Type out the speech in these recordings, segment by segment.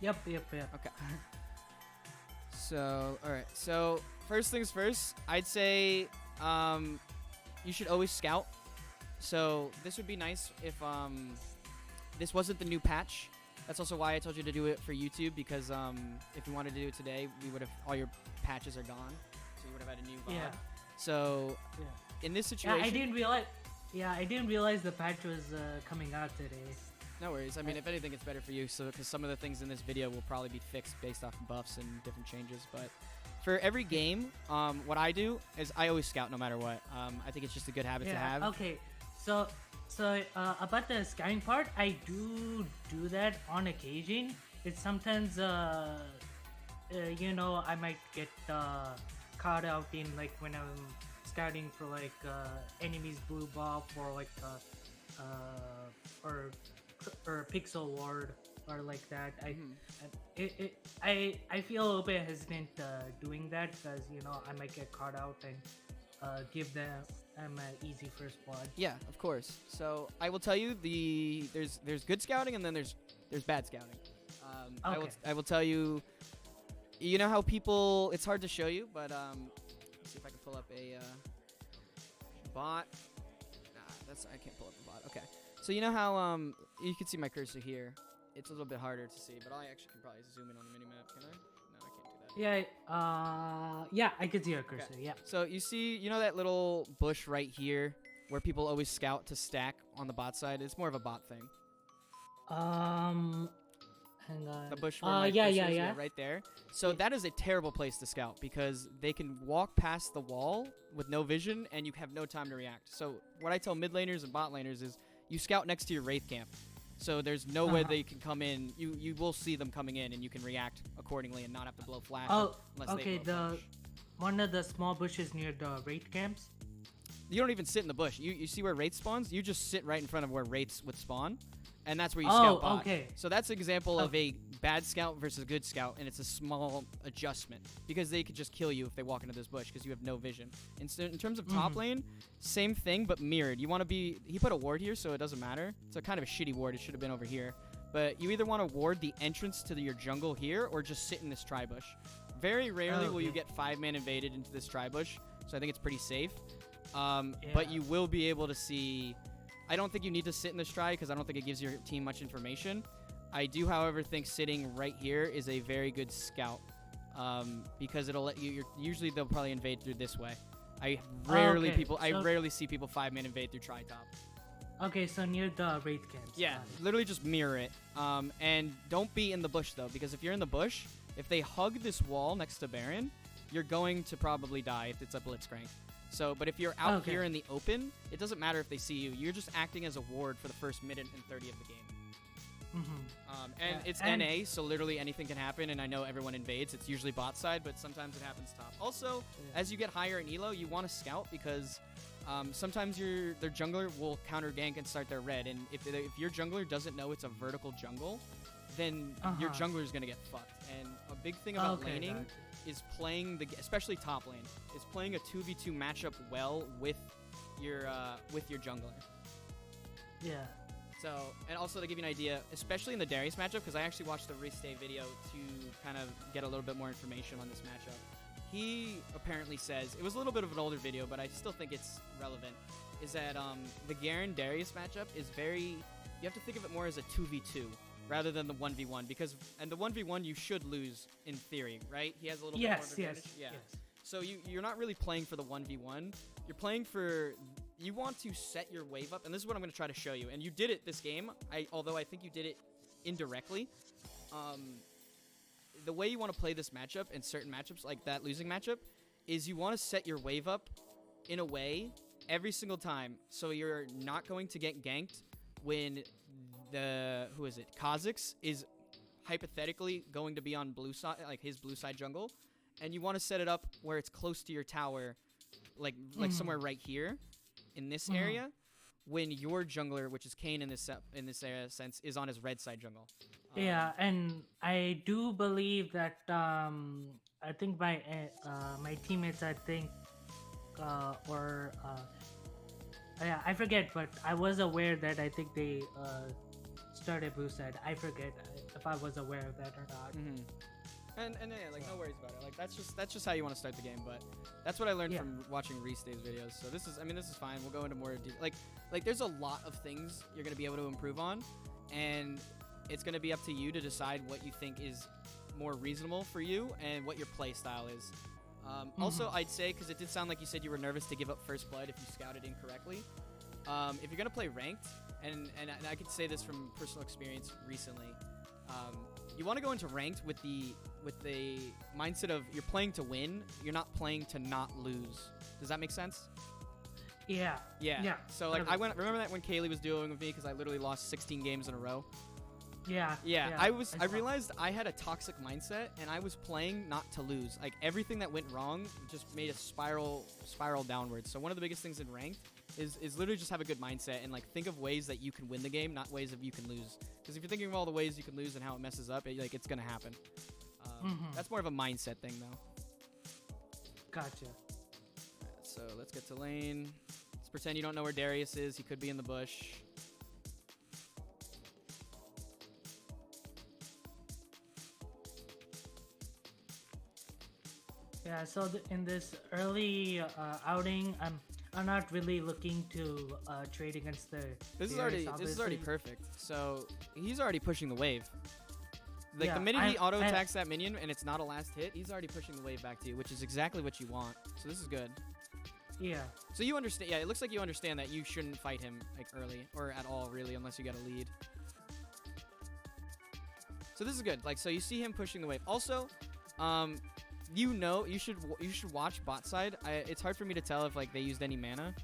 Yep. Okay. So, all right. So, first things first, I'd say you should always scout. So, this would be nice if this wasn't the new patch. That's also why I told you to do it for YouTube, because if you wanted to do it today, we would have all your patches are gone, so you would have had a new VOD. Yeah. So, Yeah. in this Yeah, situation, I didn't realize. Yeah, I didn't realize the patch was coming out today. no worries. I mean, if anything, it's better for you, so because some of the things in this video will probably be fixed based off buffs and different changes. But for every game, what I do is I always scout no matter what. I think it's just a good habit to have. Okay. So about the scouting part, I do that on occasion. It's sometimes I might get caught out in like when I'm scouting for like enemies blue buff or like or pixel ward or like that. I feel a little bit hesitant doing that because I might get caught out and give them an easy first blood. Yeah, of course. So I will tell you there's good scouting and then there's bad scouting. Okay. I will tell you. You know how people? It's hard to show you, but let's see if I can pull up a bot. I can't pull up a bot. Okay. So you know how you can see my cursor here. It's a little bit harder to see, but I actually can probably zoom in on the minimap. Can I? No, I can't do that. Yeah, I could see your cursor. Okay. Yeah. So you see, you know that little bush right here where people always scout to stack on the bot side? It's more of a bot thing. Hang on. The bush where my cursor is, yeah. right there. So that is a terrible place to scout because they can walk past the wall with no vision and you have no time to react. So what I tell mid laners and bot laners is you scout next to your Wraith camp. So there's no way they can come in. You will see them coming in and you can react accordingly and not have to blow flash. Okay. One of the small bushes near the Wraith camps. You don't even sit in the bush. You see where Wraith spawns? You just sit right in front of where Wraiths would spawn. And that's where you scout bot. Okay. So that's an example of a bad scout versus a good scout, and it's a small adjustment because they could just kill you if they walk into this bush because you have no vision. In terms of top lane, same thing but mirrored. You want to be. He put a ward here, so it doesn't matter. It's a kind of a shitty ward. It should have been over here. But you either want to ward the entrance to your jungle here or just sit in this tri-bush. Very rarely will you get 5-man invaded into this tri-bush, so I think it's pretty safe. But you will be able to see. I don't think you need to sit in this try because I don't think it gives your team much information. I do, however, think sitting right here is a very good scout because it'll let you. Usually they'll probably invade through this way. I rarely see people 5-man invade through tri top. Okay, so near the Wraith camps. Yeah, literally just mirror it. And don't be in the bush though, because if you're in the bush, if they hug this wall next to Baron, you're going to probably die if it's a blitzcrank. So, but if you're out here in the open, it doesn't matter if they see you. You're just acting as a ward for the first minute and 30 of the game. And it's NA, so literally anything can happen, and I know everyone invades. It's usually bot side, but sometimes it happens top. Also, as you get higher in elo, you want to scout because sometimes their jungler will counter gank and start their red, and if your jungler doesn't know it's a vertical jungle, then your jungler is going to get fucked. And a big thing about laning is playing especially top lane, is playing a 2v2 matchup well with your jungler. Yeah. So, and also to give you an idea, especially in the Darius matchup, because I actually watched the Restay video to kind of get a little bit more information on this matchup. He apparently says, it was a little bit of an older video, but I still think it's relevant, is that the Garen Darius matchup is you have to think of it more as a 2v2 rather than the 1v1, because, and the 1v1 you should lose in theory, right? He has a little bit more advantage. Yes. So you're not really playing for the 1v1. You're playing for, you want to set your wave up, and this is what I'm going to try to show you. And you did it this game, although I think you did it indirectly. The way you want to play this matchup in certain matchups, like that losing matchup, is you want to set your wave up in a way every single time so you're not going to get ganked when Kha'Zix is hypothetically going to be on blue side, like his blue side jungle, and you want to set it up where it's close to your tower, like somewhere right here in this area, when your jungler, which is Kayn in this sense, is on his red side jungle. Yeah, and I do believe that I think my teammates, I think, I forget, but I was aware that I think they start a boosted. I forget if I was aware of that or not. And yeah, like no worries about it. Like that's just how you want to start the game. But that's what I learned from watching Restave's videos. So this is fine. We'll go into more like there's a lot of things you're gonna be able to improve on, and it's gonna be up to you to decide what you think is more reasonable for you and what your play style is. Also, I'd say, because it did sound like you said you were nervous to give up first blood if you scouted incorrectly. If you're gonna play ranked, and I could say this from personal experience recently, you want to go into ranked with the mindset of you're playing to win. You're not playing to not lose. Does that make sense? Yeah. So like remember that when Kaylee was dealing with me because I literally lost 16 games in a row. Yeah. I realized I had a toxic mindset and I was playing not to lose. Like everything that went wrong just made a spiral downwards. So one of the biggest things in ranked is literally just have a good mindset and like think of ways that you can win the game, not ways of you can lose. Because if you're thinking of all the ways you can lose and how it messes up, it's gonna happen. That's more of a mindset thing though. Gotcha. Alright, so let's get to lane. Let's pretend you don't know where Darius is. He could be in the bush. Yeah, so in this early outing, I'm not really looking to trade against the. This is already perfect. So he's already pushing the wave. Like the minute he auto attacks that minion and it's not a last hit, he's already pushing the wave back to you, which is exactly what you want. So this is good. Yeah. So you understand? Yeah, it looks like you understand that you shouldn't fight him like early or at all, really, unless you get a lead. So this is good. Like, so you see him pushing the wave. Also, you should watch bot side. It's hard for me to tell if like they used any mana.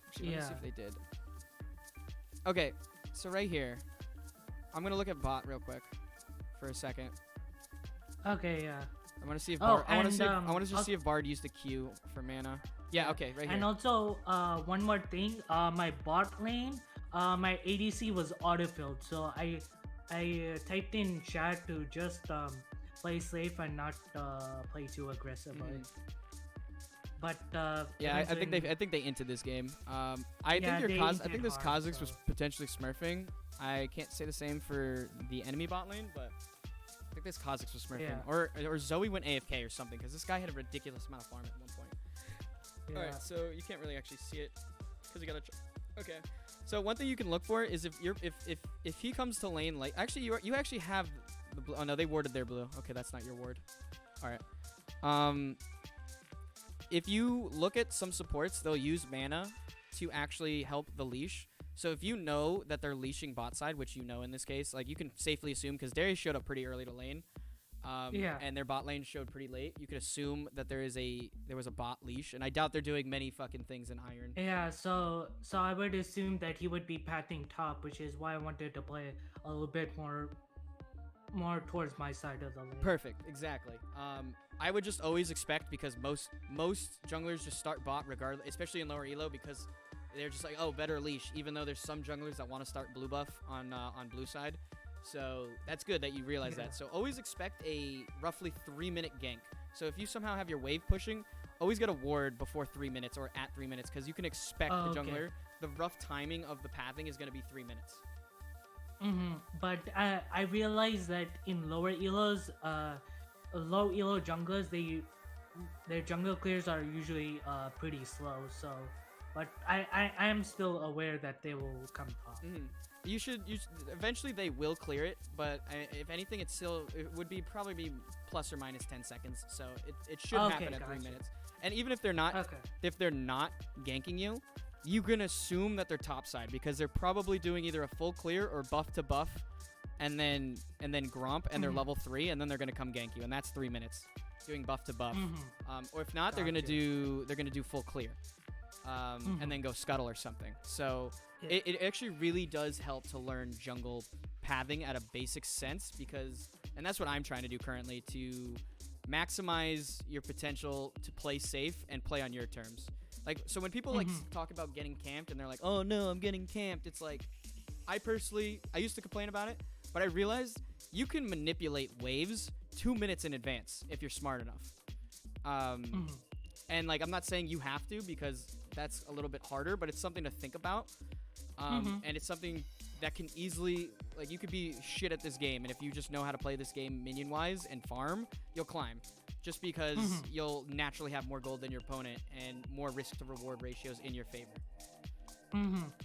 Actually, let me see if they did. Okay, so right here, I'm gonna look at bot real quick for a second. Okay, yeah. I want to see if see if Bard used a Q for mana. Yeah, okay, right here. And also, one more thing. My bot lane, my ADC was autofilled, so I typed in chat to just play safe and not play too aggressively. But yeah, I think they entered this game. I think this Kha'Zix was potentially smurfing. I can't say the same for the enemy bot lane, but I think this Kha'Zix was smurfing. Yeah. Or Zoe went AFK or something because this guy had a ridiculous amount of farm at one point. Yeah. All right, so you can't really actually see it because you gotta. Okay. So one thing you can look for is if he comes to lane like actually you actually have the blue. Oh no, they warded their blue. Okay, that's not your ward. All right. If you look at some supports, they'll use mana to actually help the leash. So if you know that they're leashing bot side, which you know in this case, like you can safely assume because Darius showed up pretty early to lane. And their bot lane showed pretty late. You could assume that there was a bot leash, and I doubt they're doing many fucking things in Iron. Yeah, so I would assume that he would be pathing top, which is why I wanted to play a little bit more towards my side of the lane. Perfect, exactly. I would just always expect because most junglers just start bot regardless, especially in lower elo because they're just like, oh, better leash, even though there's some junglers that want to start blue buff on blue side. So that's good that you realize that. So always expect a roughly 3-minute gank. So if you somehow have your wave pushing, always get a ward before 3 minutes or at 3 minutes because you can expect the jungler. The rough timing of the pathing is going to be 3 minutes. But I realize that in lower elos, low elo junglers, their jungle clears are usually pretty slow. So, but I am still aware that they will come top. You should eventually they will clear it, but if anything, it would probably be plus or minus 10 seconds. So it should happen at 3 minutes. And even if they're not ganking you, you can assume that they're top side because they're probably doing either a full clear or buff to buff, and then gromp, and they're level 3, and then they're gonna come gank you, and that's 3 minutes doing buff to buff. Or if not, they're gonna do full clear. And then go scuttle or something. So it actually really does help to learn jungle pathing at a basic sense and that's what I'm trying to do currently to maximize your potential to play safe and play on your terms. Like, so when people like talk about getting camped and they're like, oh no, I'm getting camped. It's like, I used to complain about it, but I realized you can manipulate waves 2 minutes in advance if you're smart enough. And like, I'm not saying you have to because that's a little bit harder, but it's something to think about. And it's something that can easily, like, you could be shit at this game, and if you just know how to play this game minion-wise and farm, you'll climb. Just because you'll naturally have more gold than your opponent and more risk-to-reward ratios in your favor.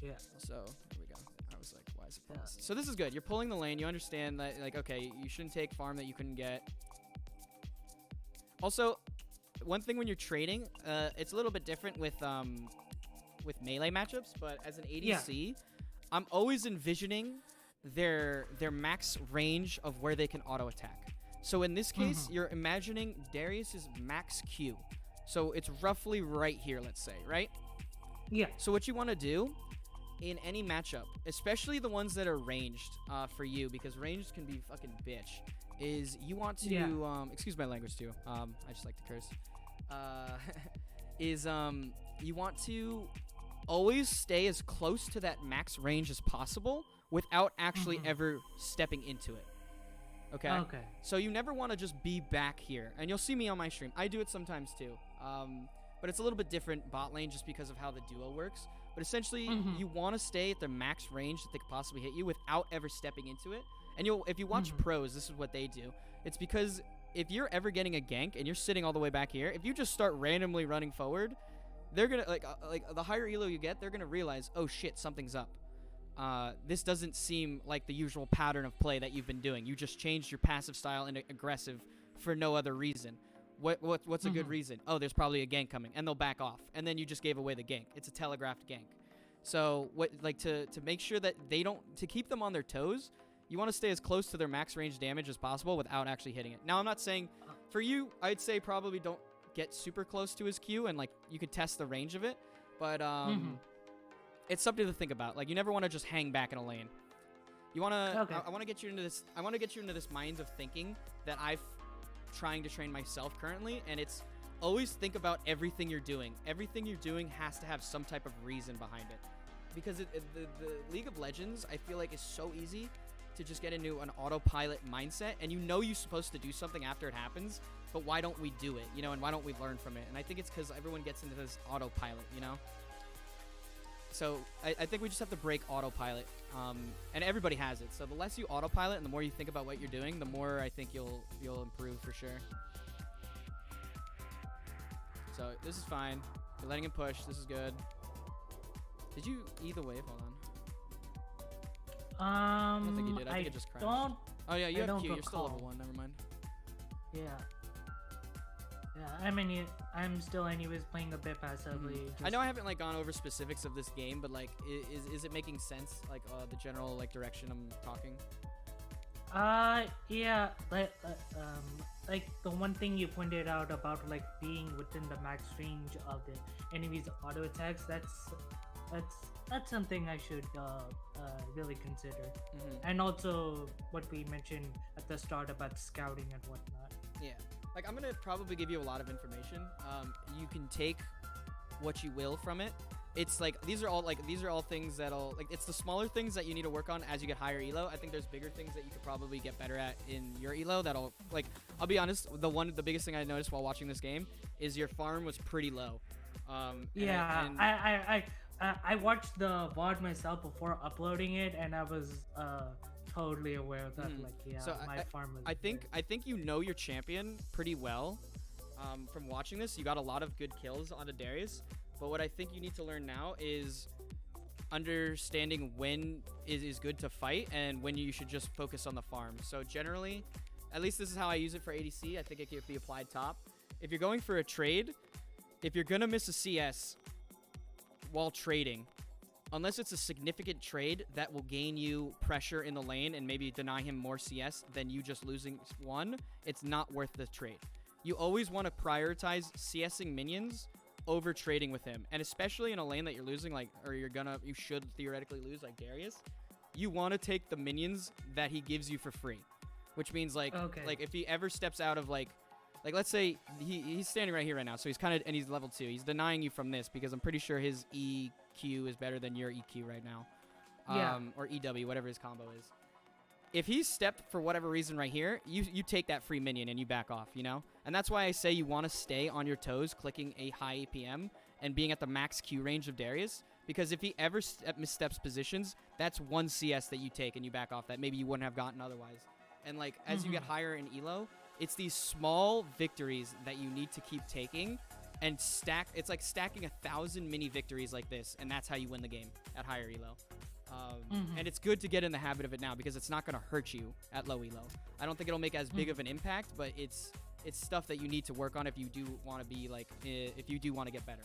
Yeah. So, here we go. I was like, why is it paused? So this is good. You're pulling the lane. You understand that, like, okay, you shouldn't take farm that you couldn't get. Also, one thing when you're trading, it's a little bit different with melee matchups, but as an ADC, I'm always envisioning their max range of where they can auto attack. So in this case, you're imagining Darius's max Q. So it's roughly right here, let's say, right? Yeah. So what you want to do in any matchup, especially the ones that are ranged for you, because ranged can be fucking bitch, is you want to, excuse my language too, I just like to curse, you want to always stay as close to that max range as possible without actually ever stepping into it. Okay? Okay. So you never want to just be back here. And you'll see me on my stream. I do it sometimes too. But it's a little bit different bot lane just because of how the duo works. But essentially, you want to stay at the max range that they could possibly hit you without ever stepping into it. And if you watch pros, this is what they do. It's because if you're ever getting a gank and you're sitting all the way back here, if you just start randomly running forward, they're gonna like the higher elo you get, they're gonna realize, oh shit, something's up. This doesn't seem like the usual pattern of play that you've been doing. You just changed your passive style into aggressive for no other reason. What's a good reason? Oh, there's probably a gank coming, and they'll back off, and then you just gave away the gank. It's a telegraphed gank. So to make sure that to keep them on their toes, you want to stay as close to their max range damage as possible without actually hitting it. Now, I'm not saying for you, I'd say probably don't get super close to his Q, and like you could test the range of it, but it's something to think about. Like, you never want to just hang back in a lane. You want to I want to get you into this mind of thinking that I've trying to train myself currently, and it's always think about everything you're doing. Everything you're doing has to have some type of reason behind it, because the League of Legends, I feel like, is so easy to just get into an autopilot mindset, and you're supposed to do something after it happens, but why don't we do it, and why don't we learn from it? And I think it's because everyone gets into this autopilot, So I think we just have to break autopilot, and everybody has it. So the less you autopilot and the more you think about what you're doing, the more I think you'll improve for sure. So this is fine. You're letting him push. This is good. Did you either wave? Hold on. I don't think you did. I think it just crashed. Oh yeah, you have Q. You're still level 1. Never mind. Yeah. I'm still anyways playing a bit passively. I know I haven't gone over specifics of this game, but is it making sense? The general direction I'm talking. Yeah. Like the one thing you pointed out about being within the max range of the enemy's auto attacks. That's something I should really consider. And also what we mentioned at the start about scouting and whatnot. Yeah. I'm gonna probably give you a lot of information. You can take what you will from it. It's these are all things that'll it's the smaller things that you need to work on as you get higher elo. I think there's bigger things that you could probably get better at in your elo that'll I'll be honest, the biggest thing I noticed while watching this game is your farm was pretty low. I watched the VOD myself before uploading it, and I was totally aware of that. So my farm was I think you know your champion pretty well. From watching this, you got a lot of good kills onto Darius, but what I think you need to learn now is understanding when is good to fight and when you should just focus on the farm. So generally, at least this is how I use it for ADC. I think it can be applied top. If you're going for a trade, if you're gonna miss a CS while trading, unless it's a significant trade that will gain you pressure in the lane and maybe deny him more CS than you just losing one, it's not worth the trade. You always want to prioritize CSing minions over trading with him, and especially in a lane that you're losing, you should theoretically lose, like Darius. You want to take the minions that he gives you for free, which means if he ever steps out of let's say he's standing right here right now, so and he's level 2. He's denying you from this because I'm pretty sure his EQ is better than your EQ right now. Or EW, whatever his combo is. If he's stepped for whatever reason right here, you take that free minion and you back off, And that's why I say you want to stay on your toes, clicking a high APM and being at the max Q range of Darius, because if he ever missteps positions, that's 1 CS that you take and you back off that maybe you wouldn't have gotten otherwise. And like as you get higher in elo, it's these small victories that you need to keep taking and stack. It's like stacking 1,000 mini victories like this, and that's how you win the game at higher elo. And it's good to get in the habit of it now because it's not going to hurt you at low elo. I don't think it'll make as big of an impact, but it's stuff that you need to work on if you do want to be like if you do want to get better.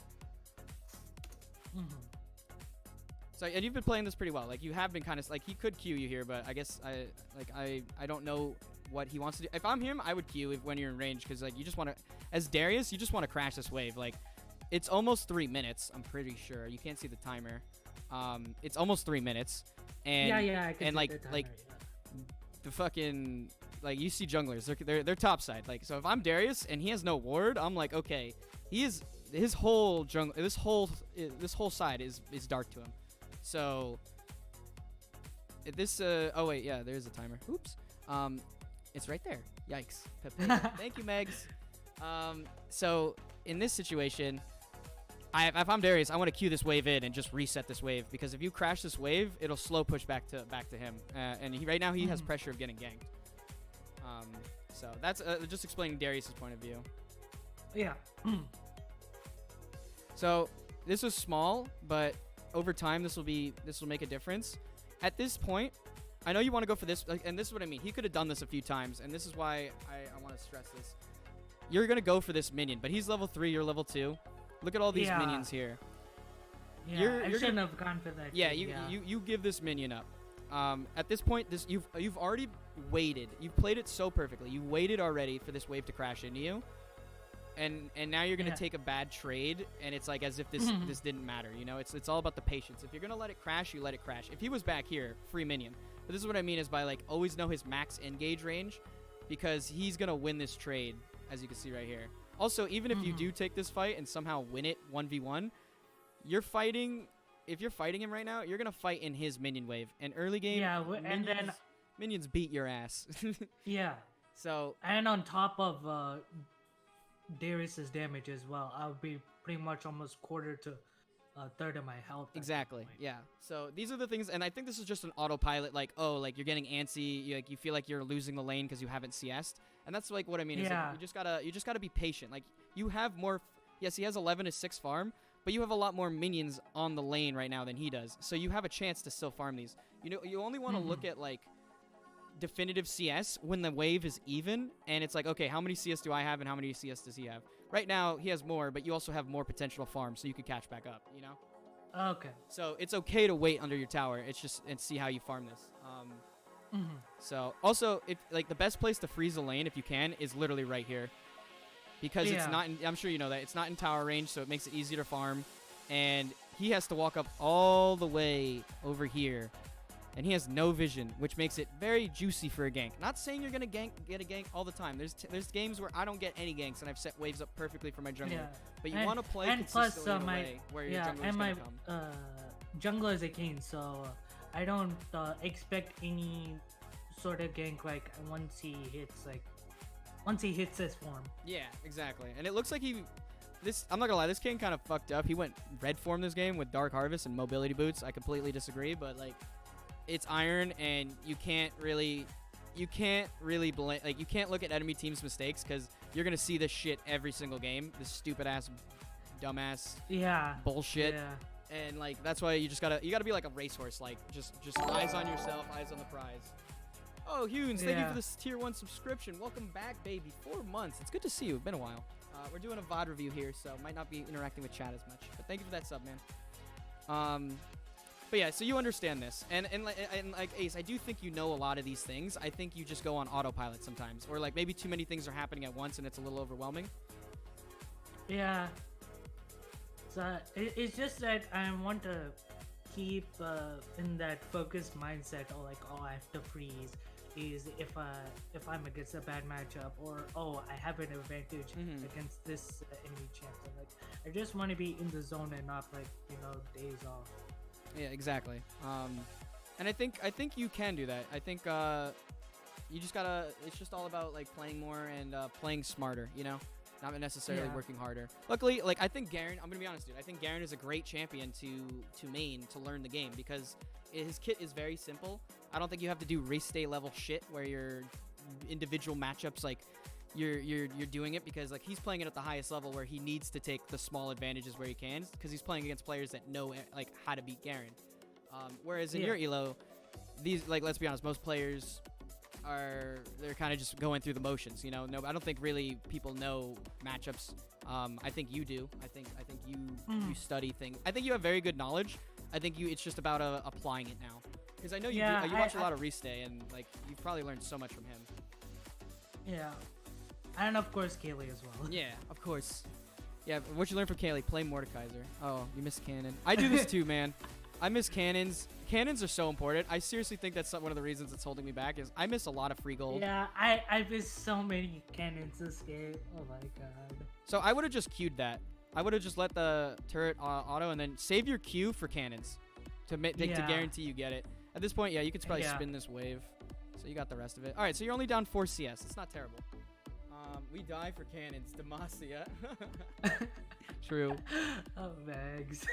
So, and you've been playing this pretty well. Like you have been kind of like he could queue you here, but I guess I don't know what he wants to do. If I'm him, I would queue when you're in range because like you just want to, as Darius, you just want to crash this wave. Like it's almost 3 minutes. I'm pretty sure you can't see the timer. It's almost 3 minutes, and I can and see the timer, the fucking like you see junglers, they're top side. Like so, if I'm Darius and he has no ward, I'm like okay, his whole jungle, this whole side is dark to him. So this oh wait, yeah, there's a timer. Oops. It's right there. Yikes. Thank you, Megs. So in this situation, if I'm Darius, I want to queue this wave in and just reset this wave because if you crash this wave, it'll slow push back to him. And right now he has pressure of getting ganked. So that's just explaining Darius's point of view. Yeah. So this was small, but over time this will make a difference. At this point, I know you want to go for this, and this is what I mean. He could have done this a few times, and this is why I want to stress this. You're gonna go for this minion, but he's level 3, you're level 2. Look at all these minions here. Yeah, I shouldn't have gone for that. Yeah, you give this minion up. At this point, you've already waited. You've played it so perfectly. You waited already for this wave to crash into you, and now you're gonna take a bad trade, and it's like as if this didn't matter. You know, it's all about the patience. If you're gonna let it crash, you let it crash. If he was back here, free minion. But this is what I mean is by like always know his max engage range, because he's gonna win this trade, as you can see right here. Also, even if you do take this fight and somehow win it 1v1, you're fighting. If you're fighting him right now, you're gonna fight in his minion wave. And early game, minions beat your ass. Yeah. So and on top of Darius's damage as well, I would be pretty much almost quarter to a third of my health. Exactly. Yeah. So these are the things, and I think this is just an autopilot. Like, oh, like you're getting antsy. You feel like you're losing the lane because you haven't CS'd, and that's like what I mean. Is like, you just gotta be patient. Like you have more. Yes, he has 11 to 6 farm, but you have a lot more minions on the lane right now than he does. So you have a chance to still farm these. You know, you only want to look at like definitive CS when the wave is even, and it's like, okay, how many CS do I have and how many CS does he have? Right now, he has more, but you also have more potential farm, so you could catch back up, you know? Okay. So it's okay to wait under your tower. It's just, and see how you farm this. So also, if like the best place to freeze a lane, if you can, is literally right here. Because it's not, I'm sure you know that, it's not in tower range, so it makes it easier to farm. And he has to walk up all the way over here. And he has no vision, which makes it very juicy for a gank. Not saying you're gonna get a gank all the time. There's games where I don't get any ganks, and I've set waves up perfectly for my jungler. Yeah. But you want to play and consistently plus, in a way where your jungler's and gonna my come. jungler is a king, so I don't expect any sort of gank like once he hits this form. Yeah, exactly. And it looks like I'm not gonna lie, this king kind of fucked up. He went red form this game with Dark Harvest and mobility boots. I completely disagree, but like, it's Iron, and you can't really blame, like, you can't look at enemy team's mistakes because you're gonna see this shit every single game. This stupid ass, dumbass, bullshit. Yeah. And like that's why you gotta be like a racehorse, like just eyes on yourself, eyes on the prize. Oh, Hunes, thank you for this tier 1 subscription. Welcome back, baby. 4 months. It's good to see you. It's been a while. We're doing a VOD review here, so might not be interacting with chat as much. But thank you for that sub, man. But yeah, so you understand this. And like Ace, I do think you know a lot of these things. I think you just go on autopilot sometimes. Or like maybe too many things are happening at once and it's a little overwhelming. Yeah. So it's just that I want to keep in that focused mindset, or like, oh, I have to freeze. Is if I'm against a bad matchup, or oh, I have an advantage against this enemy champion. Like I just want to be in the zone and not like days off. Yeah, exactly. And I think you can do that. I think you just gotta. It's just all about like playing more and playing smarter. You know, not necessarily working harder. Luckily, like I think Garen, I'm gonna be honest, dude. I think Garen is a great champion to main to learn the game because his kit is very simple. I don't think you have to do race day level shit where your individual matchups like you're doing it because like he's playing it at the highest level where he needs to take the small advantages where he can because he's playing against players that know like how to beat Garen. Whereas in your elo, these like let's be honest, most players they're kind of just going through the motions, you know. No, I don't think really people know matchups. I think you do. I think you study things. I think you have very good knowledge. I think it's just about applying it now. Because I know you do, you watch a lot of Restay and like you've probably learned so much from him. Yeah. And of course Kaylee as well. Yeah, of course. Yeah, what you learn from Kaylee, play Mordekaiser. Oh, you miss Cannon. I do this too, man. I miss cannons. Cannons are so important. I seriously think that's one of the reasons it's holding me back is I miss a lot of free gold. Yeah, I miss so many cannons this game. Oh my god. So I would have just queued that. I would have just let the turret auto and then save your Q for cannons to guarantee you get it. At this point, yeah, you could probably spin this wave. So you got the rest of it. All right, so you're only down 4 CS. It's not terrible. We die for cannons. Demacia. True. Oh, Mags.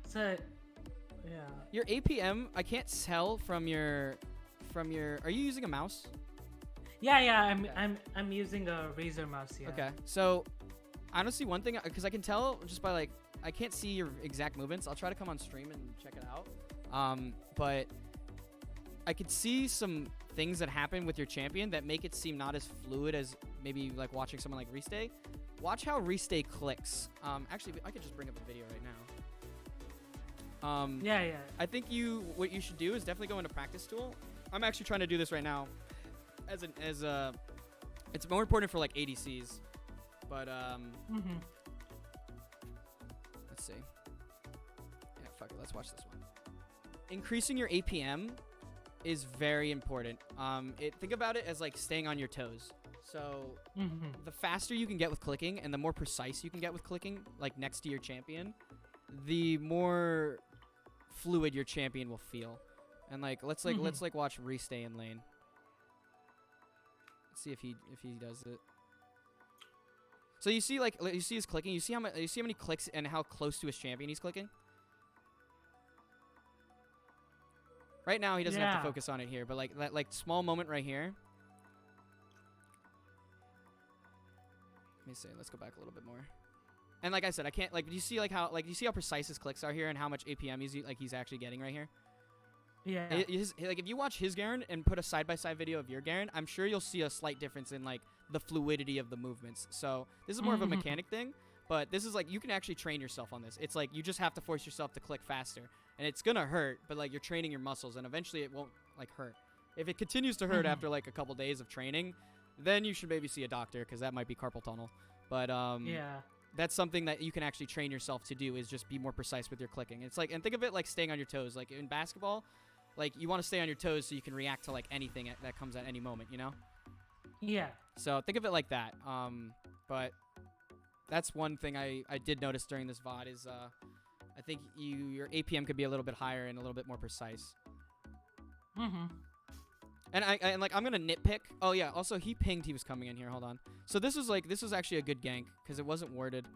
So, yeah. Your APM, I can't tell from your. Are you using a mouse? Yeah. I'm using a Razer mouse. Yeah. Okay. So, honestly, one thing because I can tell just by like I can't see your exact movements. I'll try to come on stream and check it out. But I could see some things that happen with your champion that make it seem not as fluid as maybe like watching someone like Restay. Watch how Restay clicks. Actually, I could just bring up a video right now. Yeah. I think what you should do is definitely go into practice tool. I'm actually trying to do this right now. It's more important for like ADCs, but let's see. Yeah, fuck it. Let's watch this one. Increasing your APM is very important. Think about it as like staying on your toes. So the faster you can get with clicking and the more precise you can get with clicking, like next to your champion, the more fluid your champion will feel. And like let's watch Restay in lane. Let's see if he does it. So you see his clicking. You see how many clicks and how close to his champion he's clicking. Right now he doesn't have to focus on it here, but like that small moment right here. Let me see. Let's go back a little bit more. And like I said, I can't like. Do you see how precise his clicks are here and how much APM he's actually getting right here? Yeah. Like if you watch his Garen and put a side-by-side video of your Garen, I'm sure you'll see a slight difference in like the fluidity of the movements. So this is more of a mechanic thing, but this is like you can actually train yourself on this. It's like you just have to force yourself to click faster, and it's gonna hurt, but like you're training your muscles, and eventually it won't like hurt. If it continues to hurt after like a couple days of training, then you should maybe see a doctor because that might be carpal tunnel. But that's something that you can actually train yourself to do is just be more precise with your clicking. It's like, and think of it like staying on your toes. Like in basketball, like you want to stay on your toes so you can react to like anything that comes at any moment, you know? Yeah. So think of it like that. But that's one thing I did notice during this VOD is I think your APM could be a little bit higher and a little bit more precise. And I'm gonna nitpick. Oh yeah. Also, he pinged he was coming in here. Hold on. So this was actually a good gank because it wasn't warded.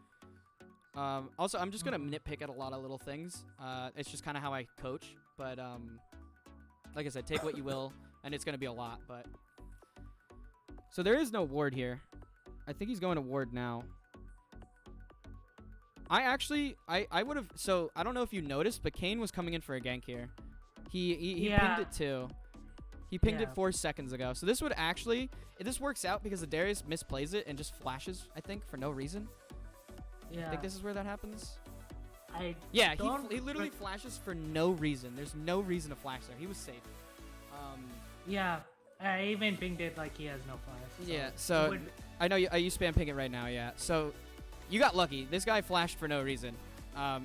Also, I'm just gonna nitpick at a lot of little things. It's just kind of how I coach. But like I said, take what you will, and it's gonna be a lot. But so there is no ward here. I think he's going to ward now. I would have. So I don't know if you noticed, but Kane was coming in for a gank here. He pinged it too. He pinged it 4 seconds ago. So this would actually, this works out because the Darius misplays it and just flashes, I think, for no reason. Yeah. I think this is where that happens. Yeah, he literally flashes for no reason. There's no reason to flash there. He was safe. Yeah, I even pinged it like he has no flash. So yeah, so I know you spam ping it right now, yeah. So you got lucky. This guy flashed for no reason.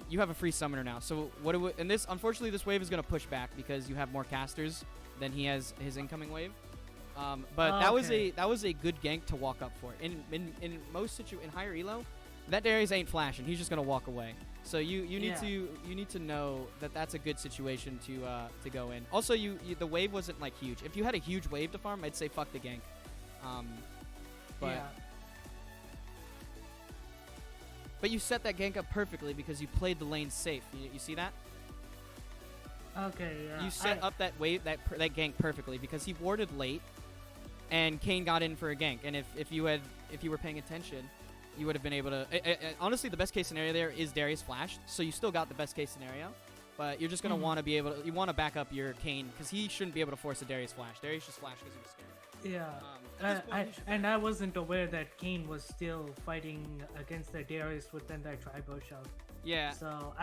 You have a free summoner now. So unfortunately, this wave is going to push back because you have more casters than he has his incoming wave. But that was a good gank to walk up for. In higher elo, that Darius ain't flashing. He's just gonna walk away. So you need to know that that's a good situation to go in. Also, the wave wasn't like huge. If you had a huge wave to farm, I'd say fuck the gank. But yeah. but you set that gank up perfectly because you played the lane safe. You see that? Okay, yeah. You set up that wave that gank perfectly because he warded late, and Kayn got in for a gank. And if you were paying attention, you would have been able to. Honestly, the best case scenario there is Darius flashed, so you still got the best case scenario. But you're just gonna want to be able to. You want to back up your Kayn because he shouldn't be able to force a Darius flash. Darius just flashed because he was scared. Yeah. I wasn't aware that Kayn was still fighting against the Darius within that tribal shove. Yeah. So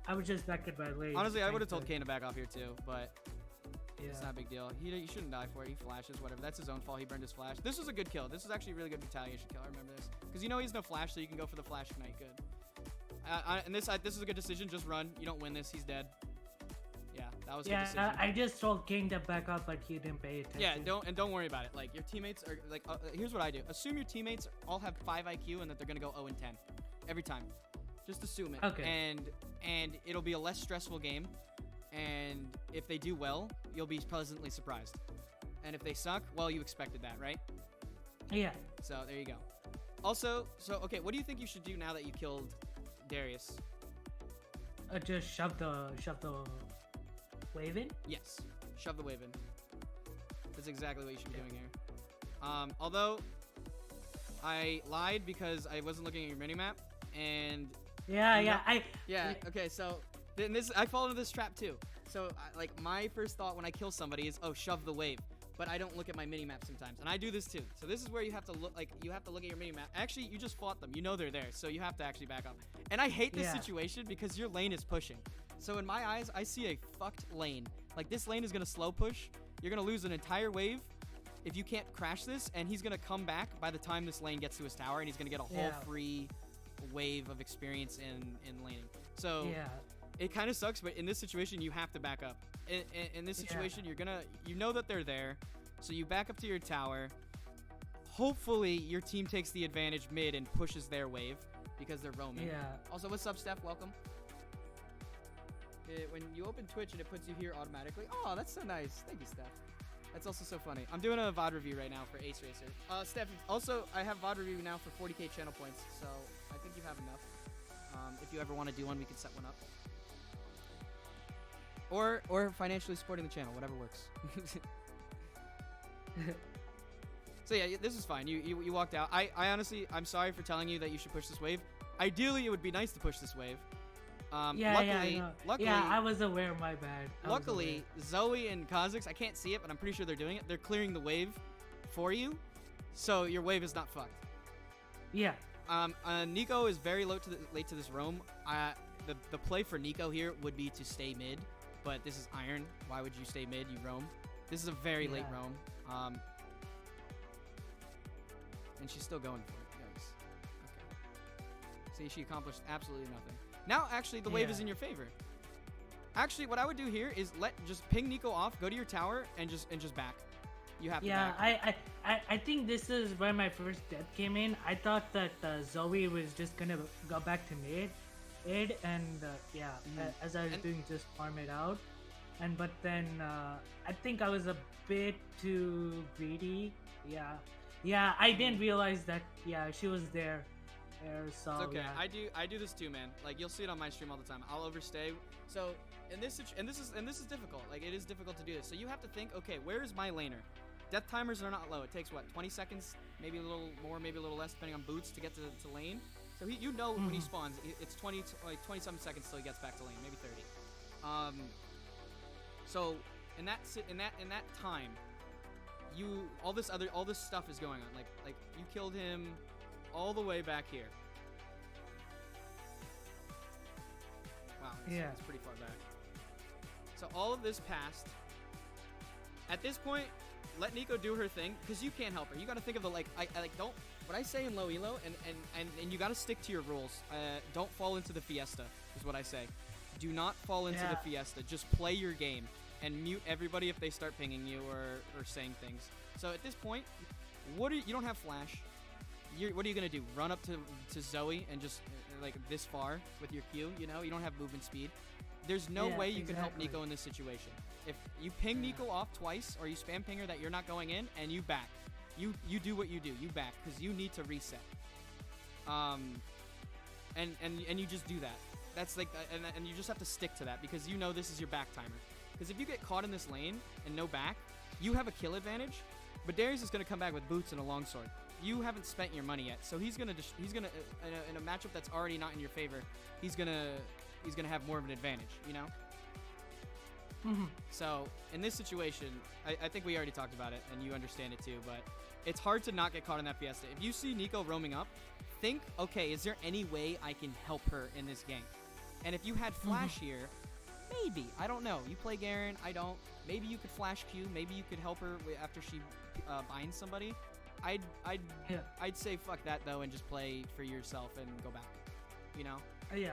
I was just back at my lane. Honestly, I would have told Kayn to back off here too, but yeah. it's not a big deal. He shouldn't die for it. He flashes, whatever. That's his own fault. He burned his flash. This was a good kill. This was actually a really good retaliation kill. I remember this because you know he's no flash, so you can go for the flash ignite. Good. And this is a good decision. Just run. You don't win this. He's dead. Yeah, that was a good decision. I just told Kayn to back up, but he didn't pay attention. Yeah, don't worry about it. Like your teammates are like. Here's what I do. Assume your teammates all have 5 IQ and that they're gonna go 0 and 10 every time. Just assume it. Okay. And it'll be a less stressful game. And if they do well, you'll be pleasantly surprised. And if they suck, well, you expected that, right? Yeah. So there you go. Also, okay, what do you think you should do now that you killed Darius? Just shove the wave in. Yes, shove the wave in. That's exactly what you should be doing here. Although I lied because I wasn't looking at your minimap, and okay, so then I fall into this trap too. So like my first thought when I kill somebody is, oh, shove the wave, but I don't look at my minimap sometimes, and I do this too. So this is where you have to look at your minimap. Actually, you just fought them, you know they're there, so you have to actually back up. And I hate this situation because your lane is pushing. So in my eyes, I see a fucked lane. Like this lane is gonna slow push. You're gonna lose an entire wave if you can't crash this, and he's gonna come back by the time this lane gets to his tower, and he's gonna get a whole free wave of experience in laning. So it kind of sucks, but in this situation you have to back up. In this situation you know that they're there, so you back up to your tower. Hopefully your team takes the advantage mid and pushes their wave because they're roaming. Also, what's up, Steph? Welcome. When you open Twitch and it puts you here automatically. Oh, that's so nice. Thank you, Steph. That's also so funny. I'm doing a VOD review right now for Ace Racer. Steph, also, I have VOD review now for 40k channel points, so I think you have enough. If you ever want to do one, we can set one up. Or financially supporting the channel, whatever works. So yeah, this is fine. You walked out. I honestly, I'm sorry for telling you that you should push this wave. Ideally, it would be nice to push this wave. Luckily, I was aware. My bad. Luckily, Zoe and Kha'Zix, I can't see it, but I'm pretty sure they're doing it. They're clearing the wave for you, so your wave is not fucked. Yeah. Nico is very late to this roam. The play for Nico here would be to stay mid, but this is Iron. Why would you stay mid? You roam. This is a very late roam. And she's still going for it. Yikes. Okay. See, she accomplished absolutely nothing. Now, actually, the wave is in your favor. Actually, what I would do here is just ping Nico off, go to your tower, and just back. You have to back. I think this is where my first death came in. I thought that Zoe was just gonna go back to mid, and as I was doing, just farm it out. But then I think I was a bit too greedy. Yeah, I didn't realize that. Yeah, she was there. So it's okay. I do this too, man. Like you'll see it on my stream all the time. I'll overstay. So this is difficult. Like it is difficult to do this. So you have to think, okay, where is my laner? Death timers are not low. It takes what, 20 seconds, maybe a little more, maybe a little less, depending on boots to get to lane. So when he spawns, it's 20-some seconds till he gets back to lane, maybe 30. So in that time, all this stuff is going on. Like you killed him all the way back here. Wow, it's pretty far back. So all of this passed. At this point, let Nico do her thing, because you can't help her. You gotta think of what I say in low elo, and you gotta stick to your rules. Don't fall into the fiesta, is what I say. Do not fall into the fiesta. Just play your game, and mute everybody if they start pinging you or saying things. So at this point, you don't have flash. What are you gonna do? Run up to Zoe and just like this far with your Q? You don't have movement speed. There's no way you can help Nico in this situation. If you ping Nico off twice or you spam ping her that you're not going in and you back, You do what you do. You back because you need to reset. And you just do that. That's like, and you just have to stick to that because you know this is your back timer. Because if you get caught in this lane and no back, you have a kill advantage. But Darius is gonna come back with boots and a longsword. You haven't spent your money yet, so he's gonna in a matchup that's already not in your favor, he's gonna have more of an advantage, you know. So in this situation, I think we already talked about it, and you understand it too. But it's hard to not get caught in that Fiesta. If you see Nico roaming up, think, okay, is there any way I can help her in this game? And if you had Flash here, maybe. I don't know. You play Garen. I don't. Maybe you could Flash Q. Maybe you could help her after she binds somebody. I'd say fuck that though and just play for yourself and go back. You know? Yeah.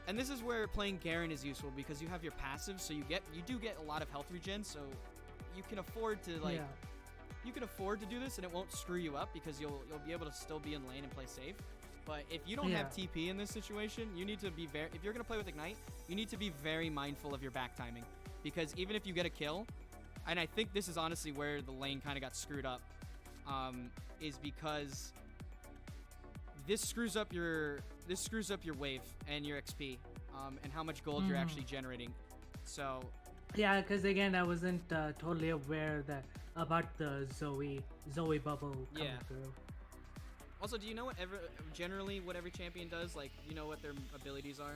And this is where playing Garen is useful because you have your passive, so you do get a lot of health regen, so you can afford to you can afford to do this and it won't screw you up because you'll be able to still be in lane and play safe. But if you don't have TP in this situation, you need to be if you're going to play with Ignite, you need to be very mindful of your back timing. Because even if you get a kill, and I think this is honestly where the lane kind of got screwed up, is because this screws up your wave and your XP, and how much gold you're actually generating. So yeah, because again, I wasn't totally aware about the Zoe bubble coming through. Also, do you know what every champion does? Like, you know what their abilities are?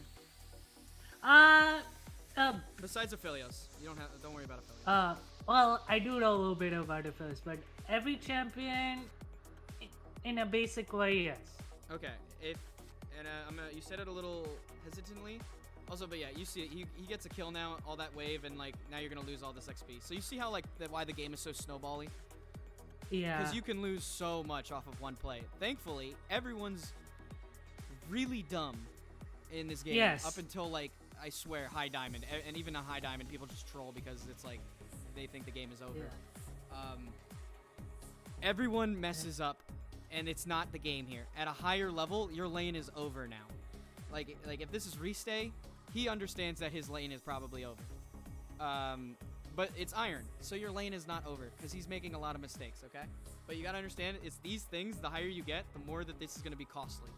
Besides Aphelios, don't worry about Aphelios. Well, I do know a little bit about Aphelios, but every champion, in a basic way, yes. Okay, you said it a little hesitantly. Also, but yeah, you see it. He gets a kill now, all that wave, and like now you're gonna lose all this XP. So you see how why the game is so snowbally? Yeah. Because you can lose so much off of one play. Thankfully, everyone's really dumb in this game. Yes. Up until I swear, high diamond, and even a high diamond, people just troll because it's like they think the game is over. Yeah. Everyone messes up, and it's not the game here. At a higher level, your lane is over now. Like if this is Restay, he understands that his lane is probably over. But it's Iron, so your lane is not over because he's making a lot of mistakes, okay? But you gotta understand, it's these things, the higher you get, the more that this is gonna be costly.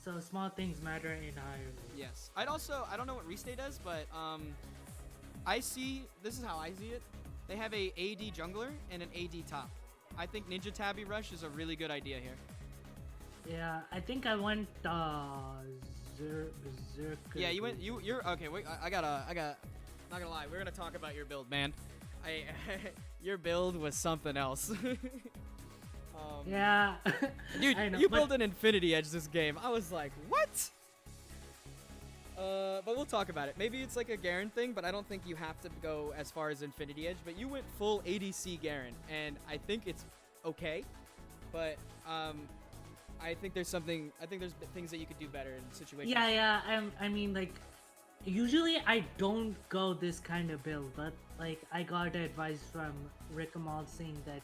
So small things matter in Iron. Yes. I don't know what Restay does, but this is how I see it. They have a AD jungler and an AD top. I think Ninja Tabby Rush is a really good idea here. Yeah, I think I went Berserker. Yeah, you're okay. Wait, I got. Not gonna lie, we're gonna talk about your build, man. Your build was something else. Yeah. Dude, you built an Infinity Edge this game. I was like, what? But we'll talk about it. Maybe it's like a Garen thing, but I don't think you have to go as far as Infinity Edge. But you went full ADC Garen, and I think it's okay. But I think there's things that you could do better in situations. Yeah. I mean, like, usually I don't go this kind of build, but like I got advice from Rick Amal saying that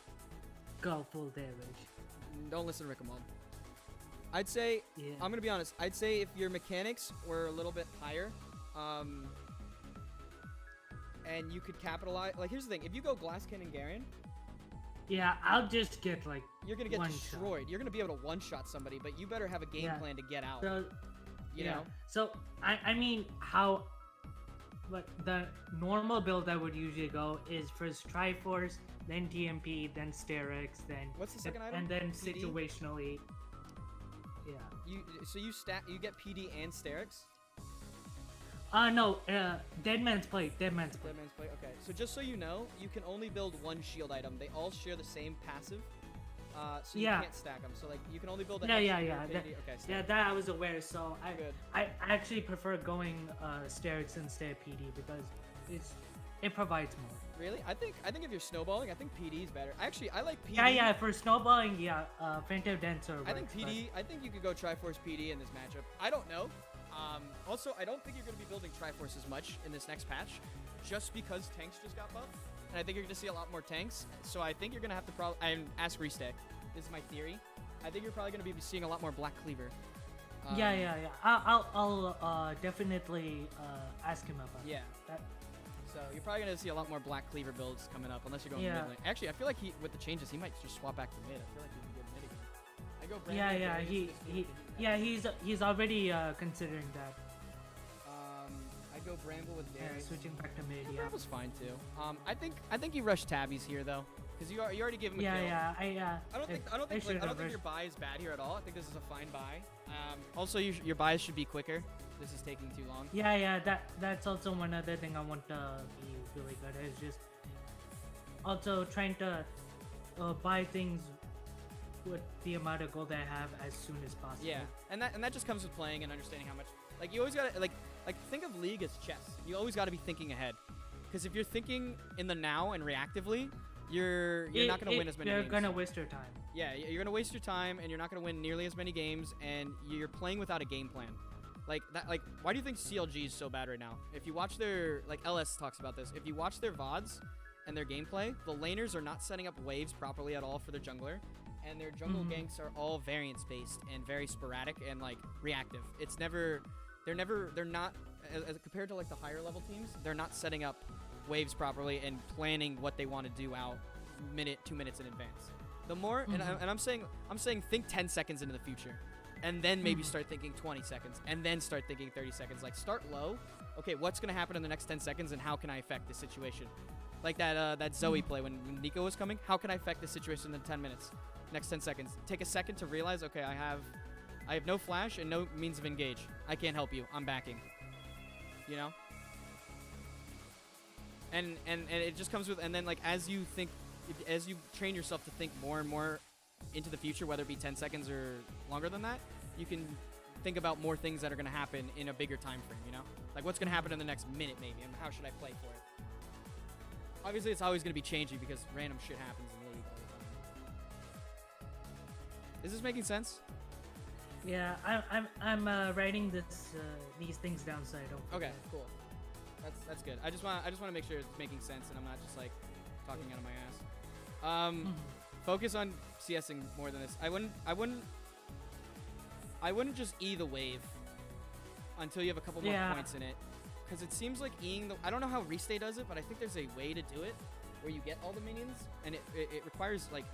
go full damage. Don't listen to Rick Amal. I'd say, I'm gonna be honest, I'd say if your mechanics were a little bit higher, and you could capitalize, like here's the thing, if you go Glass Cannon Garen, yeah, I'll just get like you're gonna get destroyed. You're gonna be able to one-shot somebody, but you better have a game plan to get out. So, you know? So I mean but the normal build I would usually go is first Triforce, then TMP, then Sterix, then what's the second item? And then PD? Situationally. Yeah. You get PD and Sterix? No, Dead Man's Plate. Dead Man's Plate, okay. So just so you know, you can only build one shield item. They all share the same passive, so you can't stack them. So like, you can only build an that I was aware, so I actually prefer going Sterix instead of PD because it provides more. Really? I think if you're snowballing, I think PD is better. Actually, I like PD. Yeah, for snowballing, Phantom Dancer works, I think PD, I think you could go Triforce PD in this matchup. I don't know. Also, I don't think you're going to be building Triforce as much in this next patch, just because tanks just got buffed. And I think you're going to see a lot more tanks. So I think you're going to have to ask Restay. This is my theory. I think you're probably going to be seeing a lot more Black Cleaver. Yeah. I'll definitely ask him about that. So you're probably gonna see a lot more black cleaver builds coming up, unless you're going mid lane. Actually, I feel like with the changes, he might just swap back to mid. I feel like he can get mid again. I go Bramble. He's already considering that. I go Bramble with Darius. Switching back to mid. Yeah, Bramble's fine too. I think you rush Tabbies here though, because you already gave him a kill. I don't think your buy is bad here at all. I think this is a fine buy. Also, your buys should be quicker. This is taking too long. That's also one other thing I want to be really good at, is just also trying to buy things with the amount of gold that I have as soon as possible. Yeah, and that just comes with playing and understanding how much. Like, you always gotta like think of League as chess. You always gotta be thinking ahead, because if you're thinking in the now and reactively, you're not gonna win as many games. You're gonna waste your time. Yeah, you're gonna waste your time, and you're not gonna win nearly as many games, and you're playing without a game plan. Like that. Like, why do you think CLG is so bad right now? If you watch their, like, LS talks about this. If you watch their VODs and their gameplay, the laners are not setting up waves properly at all for their jungler, and their jungle ganks are all variance based and very sporadic and like reactive. They're not as compared to like the higher level teams. They're not setting up waves properly and planning what they want to do out 2 minutes in advance. The more, and I'm saying think 10 seconds into the future. And then maybe start thinking 20 seconds, and then start thinking 30 seconds. Like, start low. Okay, what's going to happen in the next 10 seconds, and how can I affect this situation? Like that Zoe play when Nico was coming. How can I affect this situation in 10 minutes? Next 10 seconds. Take a second to realize, okay, I have no flash and no means of engage. I can't help you. I'm backing. You know? And it just comes with, and then, like, as you train yourself to think more and more into the future, whether it be 10 seconds or longer than that, you can think about more things that are going to happen in a bigger time frame, you know? Like, what's going to happen in the next minute, maybe, and how should I play for it? Obviously, it's always going to be changing because random shit happens in the league all the time. Is this making sense? Yeah, I'm writing these things down so I don't forget. Okay, cool. That's good. I just want to make sure it's making sense and I'm not just, like, talking out of my ass. Focus on CSing more than this. I wouldn't just E the wave until you have a couple more points in it, because it seems like Eing the. I don't know how Restay does it, but I think there's a way to do it where you get all the minions, and it requires like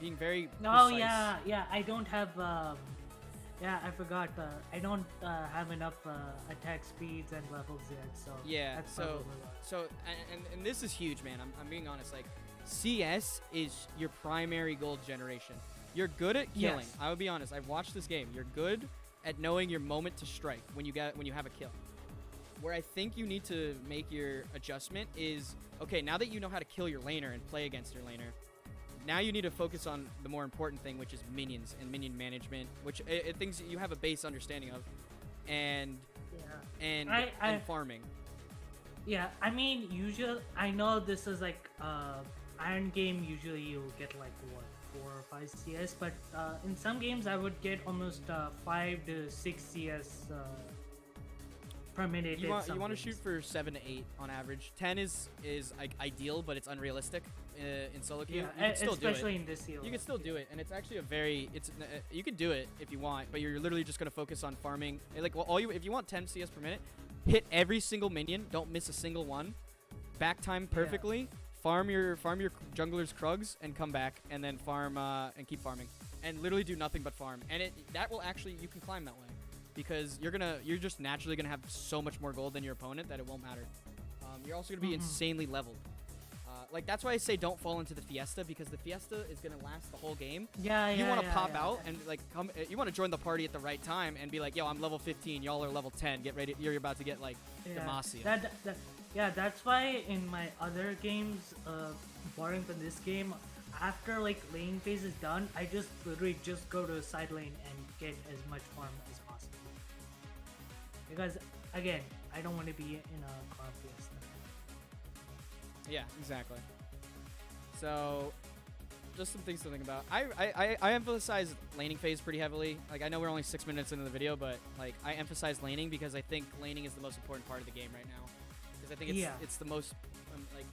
being very. Oh precise. yeah. I don't have. I forgot. I don't have enough attack speeds and levels yet. So yeah. That's So and this is huge, man. I'm being honest. Like, CS is your primary gold generation. You're good at killing. Yes. I would be honest. I've watched this game. You're good at knowing your moment to strike when you have a kill. Where I think you need to make your adjustment is, okay, now that you know how to kill your laner and play against your laner, now you need to focus on the more important thing, which is minions and minion management, which things you have a base understanding of, and farming. Yeah, I mean, usually I know this is like Iron game. Usually you'll get like what, 4 or 5 CS, but in some games I would get almost 5 to 6 CS per minute. You want to shoot for 7 to 8 on average. 10 is like ideal, but it's unrealistic in solo queue. Yeah, you can still especially do it. In this elo. You can still do it, and it's actually you can do it if you want, but you're literally just gonna focus on farming. Like, well, if you want 10 CS per minute, hit every single minion. Don't miss a single one. Back time perfectly. Yeah. Farm your jungler's Krugs and come back, and then farm and keep farming, and literally do nothing but farm. And that will actually, you can climb that way, because you're just naturally gonna have so much more gold than your opponent that it won't matter. You're also gonna be insanely leveled. Like, that's why I say don't fall into the Fiesta, because the Fiesta is gonna last the whole game. You want to pop out and like come. You want to join the party at the right time and be like, yo, I'm level 15, y'all are level 10. Get ready. You're about to get like Demacia. That's why in my other games, barring from this game, after like lane phase is done, I just literally just go to side lane and get as much farm as possible. Because again, I don't want to be in a car fiesta. Yeah, exactly. So, just some things to think about. I emphasize laning phase pretty heavily. Like, I know we're only 6 minutes into the video, but like, I emphasize laning because I think laning is the most important part of the game right now. Because I think it's the most like,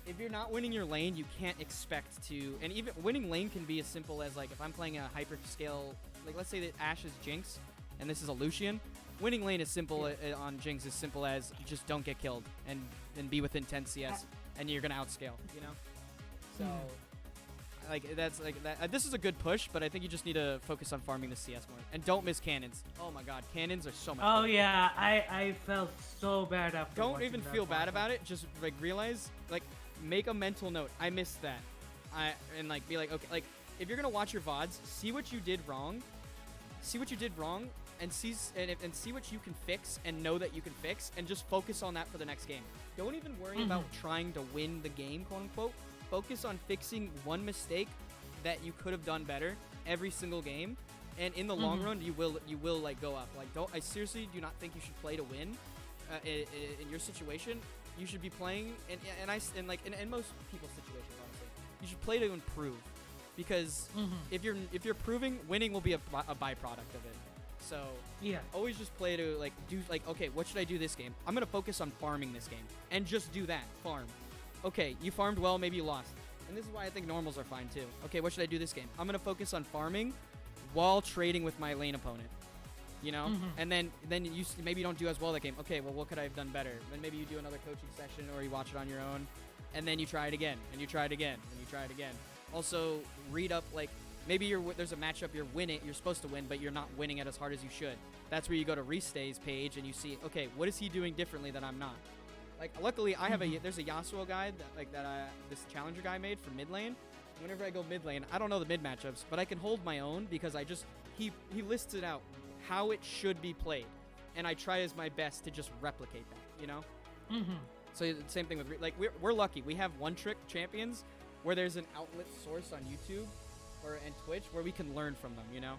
if you're not winning your lane, you can't expect to. And even winning lane can be as simple as, like, if I'm playing a hyper scale, like let's say that Ashe is Jinx and this is a Lucian. winning lane is simple on Jinx. Is simple as just don't get killed and be within 10 CS, and you're gonna outscale. You know. So. Like that's like that. This is a good push, but I think you just need to focus on farming the CS more and don't miss cannons. Oh my God, cannons are so much. Oh yeah, I felt so bad after. Don't even feel bad about it. Just like realize, like make a mental note. I missed that. And like be like, okay, like if you're gonna watch your VODs, see what you did wrong. See what you did wrong, and see what you can fix, and know that you can fix, and just focus on that for the next game. Don't even worry about trying to win the game, quote unquote. Focus on fixing one mistake that you could have done better every single game, and in the long run, you will like go up. Like I seriously do not think you should play to win. In your situation, you should be playing, and in most people's situations, honestly, you should play to improve, because if you're proving, winning will be a byproduct of it. So always just play to like do like, okay, what should I do this game? I'm gonna focus on farming this game, and just do that, farm. Okay, you farmed well, maybe you lost. And this is why I think normals are fine too. Okay, what should I do this game? I'm going to focus on farming while trading with my lane opponent. You know? And then you maybe you don't do as well that game. Okay, well, what could I have done better? Then maybe you do another coaching session, or you watch it on your own. And then you try it again, and you try it again, and you try it again. Also, read up, like, maybe there's a matchup you're supposed to win, but you're not winning it as hard as you should. That's where you go to Restay's page, and you see, okay, what is he doing differently that I'm not? Like, luckily, I have there's a Yasuo guide that this challenger guy made for mid lane. Whenever I go mid lane, I don't know the mid matchups, but I can hold my own because he listed out how it should be played, and I try as my best to just replicate that, you know. So same thing with we're lucky. We have one trick champions where there's an outlet source on YouTube and Twitch where we can learn from them, you know.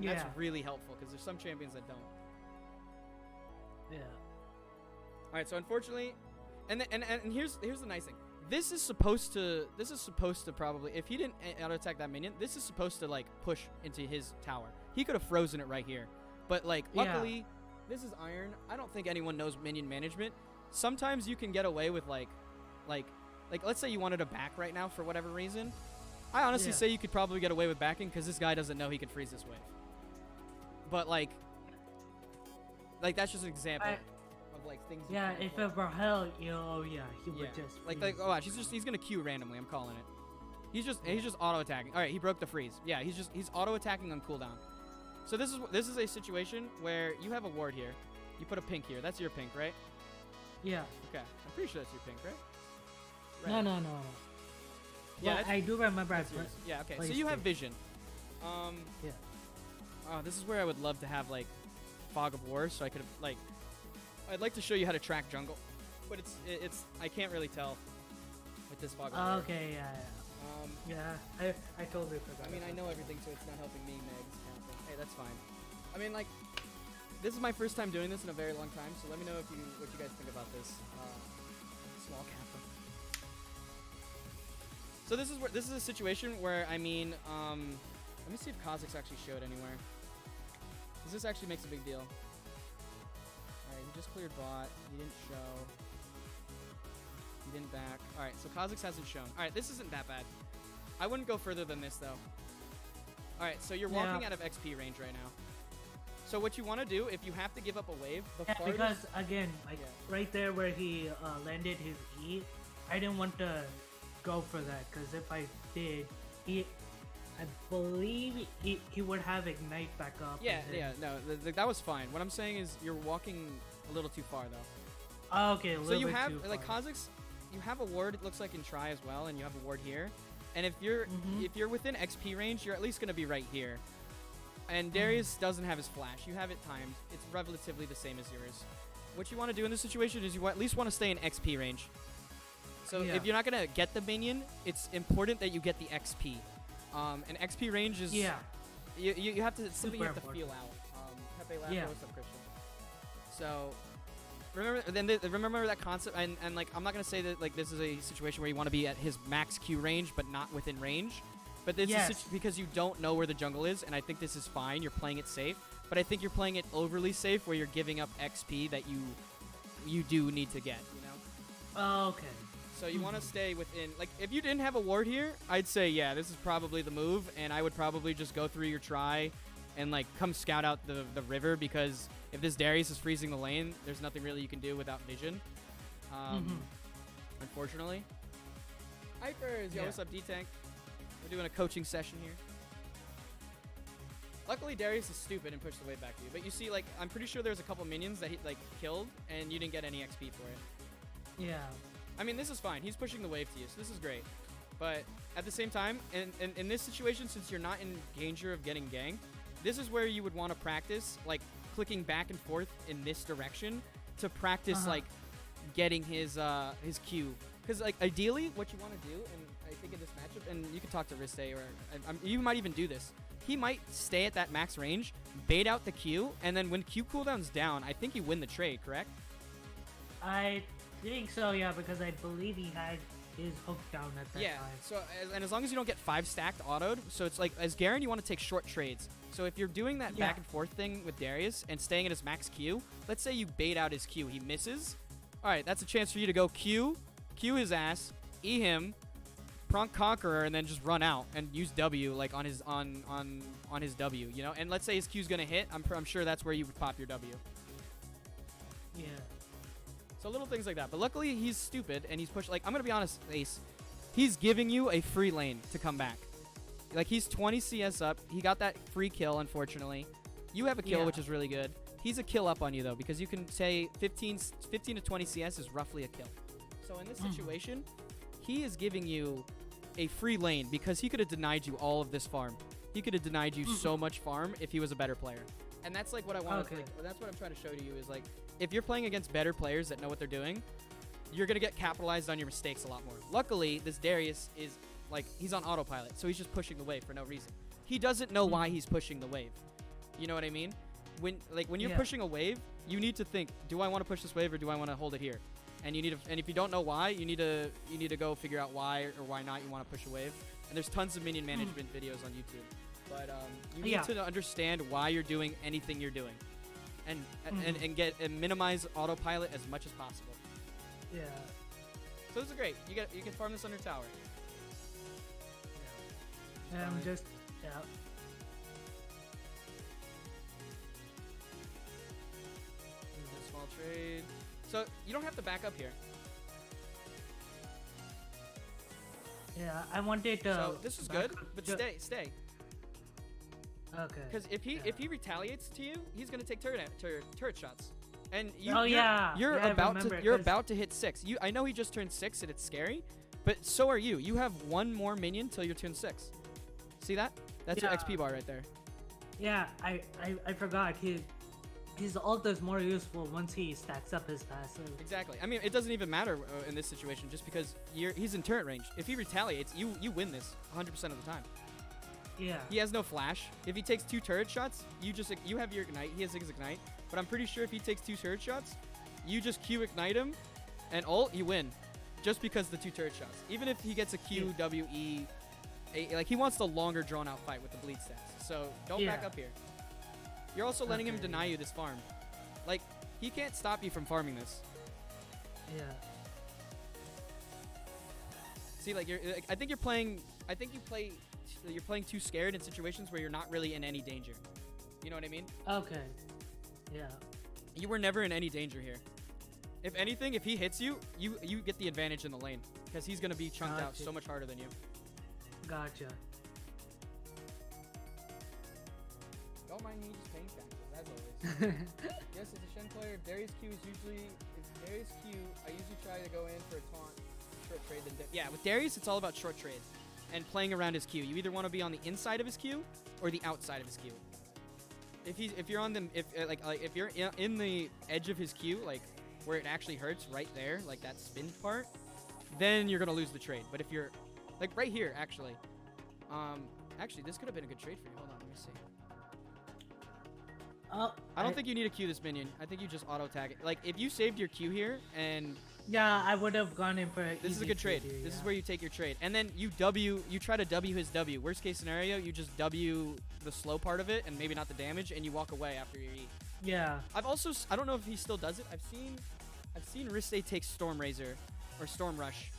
That's really helpful because there's some champions that don't. Yeah. All right, so unfortunately, and here's the nice thing. This is supposed to probably, if he didn't auto attack that minion, this is supposed to like push into his tower. He could have frozen it right here, but like luckily, this is Iron. I don't think anyone knows minion management. Sometimes you can get away with like let's say you wanted to back right now for whatever reason. I honestly say you could probably get away with backing because this guy doesn't know he can freeze this wave. But like that's just an example. Like things. Yeah, if it were hell, he would just oh watch, he's gonna Q randomly. I'm calling it. He's just auto attacking. All right, he broke the freeze. Yeah, he's auto attacking on cooldown. So this is a situation where you have a ward here. You put a pink here. That's your pink, right? Yeah. Okay, I'm pretty sure that's your pink, right? No. Yeah, I do remember. Yeah. Okay. So you have vision. Yeah. Oh, this is where I would love to have like fog of war, so I could have I'd like to show you how to track jungle, but it's I can't really tell with this fog. Okay, I totally forgot. I mean, I know everything, so it's not helping me, Megs. Hey, that's fine. I mean, like, this is my first time doing this in a very long time, so let me know what you guys think about this. Small Kappa. So this is a situation where I mean, let me see if Kha'Zix actually showed anywhere. Because this actually makes a big deal. He just cleared bot. He didn't show. He didn't back. Alright, so Kha'Zix hasn't shown. Alright, this isn't that bad. I wouldn't go further than this, though. Alright, so you're walking out of XP range right now. So what you want to do, if you have to give up a wave, because, again, right there where he landed his E, I didn't want to go for that, because if I did, I believe he would have Ignite back up. No, that was fine. What I'm saying is you're walking a little too far, though. Oh, okay, a little bit too far. So you have, like, Kha'Zix, you have a ward, it looks like in Try as well, and you have a ward here. And if you're within XP range, you're at least going to be right here. And Darius doesn't have his flash. You have it timed. It's relatively the same as yours. What you want to do in this situation is you at least want to stay in XP range. So if you're not going to get the minion, it's important that you get the XP. And XP range is you have to, it's something you have to feel out. Pepe Lab, what's up, Christian? So remember that concept, and like I'm not gonna say that like this is a situation where you want to be at his max Q range but not within range. But this is because you don't know where the jungle is, and I think this is fine. You're playing it safe, but I think you're playing it overly safe, where you're giving up XP that you do need to get. You know? Oh, okay. So you want to stay within, like, if you didn't have a ward here, I'd say, yeah, this is probably the move, and I would probably just go through your try and like come scout out the river, because if this Darius is freezing the lane, there's nothing really you can do without vision. Unfortunately. Hypers, yo, what's up, D-Tank? We're doing a coaching session here. Luckily, Darius is stupid and pushed the wave back to you. But you see, like, I'm pretty sure there's a couple minions that he, like, killed, and you didn't get any XP for it. Yeah. I mean, this is fine. He's pushing the wave to you, so this is great. But at the same time, in this situation, since you're not in danger of getting ganked, this is where you would want to practice, like, clicking back and forth in this direction to practice, like, getting his Q. Because, like, ideally, what you want to do, and I think in this matchup, and you can talk to Riste, or you might even do this, he might stay at that max range, bait out the Q, and then when Q cooldown's down, I think you win the trade, correct? I think so, yeah, because I believe he had his hook down at that time. Yeah, so, and as long as you don't get 5 stacked autoed, so it's like, as Garen, you want to take short trades. So if you're doing that back and forth thing with Darius and staying at his max Q, let's say you bait out his Q, he misses. All right, that's a chance for you to go Q his ass, E him, Pronk Conqueror, and then just run out and use W like on his his W, you know. And let's say his Q's gonna hit. I'm sure that's where you would pop your W. Yeah. So little things like that. But luckily he's stupid and he's pushed. Like, I'm gonna be honest, Ace, he's giving you a free lane to come back. Like, he's 20 CS up. He got that free kill, unfortunately. You have a kill, which is really good. He's a kill up on you though, because you can say 15 to 20 CS is roughly a kill. So in this situation, he is giving you a free lane because he could have denied you all of this farm. He could have denied you so much farm if he was a better player. And that's like what I want to, that's what I'm trying to show to you is, like, if you're playing against better players that know what they're doing, you're going to get capitalized on your mistakes a lot more. Luckily, this Darius is like, he's on autopilot, so he's just pushing the wave for no reason. He doesn't know why he's pushing the wave. You know what I mean? When you're pushing a wave, you need to think, do I want to push this wave or do I want to hold it here? And you need to, and if you don't know why, you need to go figure out why or why not you want to push a wave. And there's tons of minion management videos on YouTube. But you need to understand why you're doing anything you're doing, and minimize autopilot as much as possible. Yeah. So this is great. You can farm this under tower. Yeah. Just Small trade. So you don't have to back up here. Yeah, I wanted to. So this is good, but stay. Okay. Because if he retaliates to you, he's gonna take turret shots, and you're about to hit 6. I know he just turned 6 and it's scary, but so are you. You have one more minion till you turn 6. See that? That's your XP bar right there. Yeah, I forgot. His ult is more useful once he stacks up his passive. Exactly. I mean, it doesn't even matter in this situation, just because he's in turret range. If he retaliates, you win this 100% of the time. Yeah. He has no flash. If he takes 2 turret shots, you have your ignite. He has his ignite. But I'm pretty sure if he takes 2 turret shots, you just Q ignite him and ult, you win. Just because the 2 turret shots. Even if he gets a Q, W, E, like, he wants the longer drawn out fight with the bleed stats. So don't back up here. You're also letting him deny you this farm. Like, he can't stop you from farming this. Yeah. See, like, I think you're playing too scared in situations where you're not really in any danger. You know what I mean? Okay. Yeah. You were never in any danger here. If anything, if he hits you, you get the advantage in the lane, because he's gonna be chunked out so much harder than you. Gotcha. Don't mind me just paying taxes, as always. Yes, as a Shen player, Darius Q is usually... Darius Q, I usually try to go in for a taunt, short trade, then... Yeah, with Darius, it's all about short trades and playing around his Q. You either want to be on the inside of his Q or the outside of his Q. If you're on the... If you're in the edge of his Q, like, where it actually hurts right there, like that spin part, then you're going to lose the trade. But if you're... Like, right here, actually. Actually, this could have been a good trade for you. Hold on, let me see. I don't think you need to Q this minion. I think you just auto tag it. Like, if you saved your Q here and... Yeah, I would have gone in for it. This is a good trade. This is where you take your trade. And then you try to W his W. Worst case scenario, you just W the slow part of it and maybe not the damage, and you walk away after your E. Yeah. I don't know if he still does it. I've seen Riste take Storm Razor or Storm Rush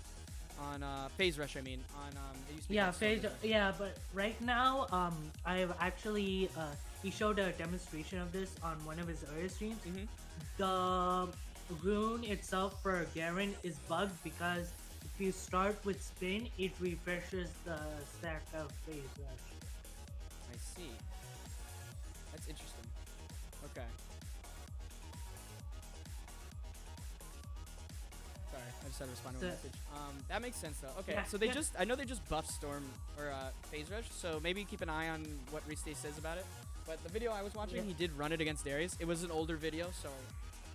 on phase rush. I mean, on it used to be Yeah, called storm phase. vision. Yeah, but right now, I've actually he showed a demonstration of this on one of his earlier streams. Mm-hmm. The rune itself for Garen is bugged because if you start with spin, it refreshes the stack of phase rush. I see. That's interesting. Okay. Sorry, I just had to respond to a message. That makes sense though. Okay, Yeah, so they yeah. I know they just buffed Storm or Phase Rush, so maybe keep an eye on what Restate says about it. But the video I was watching, he did run it against Darius. It was an older video, so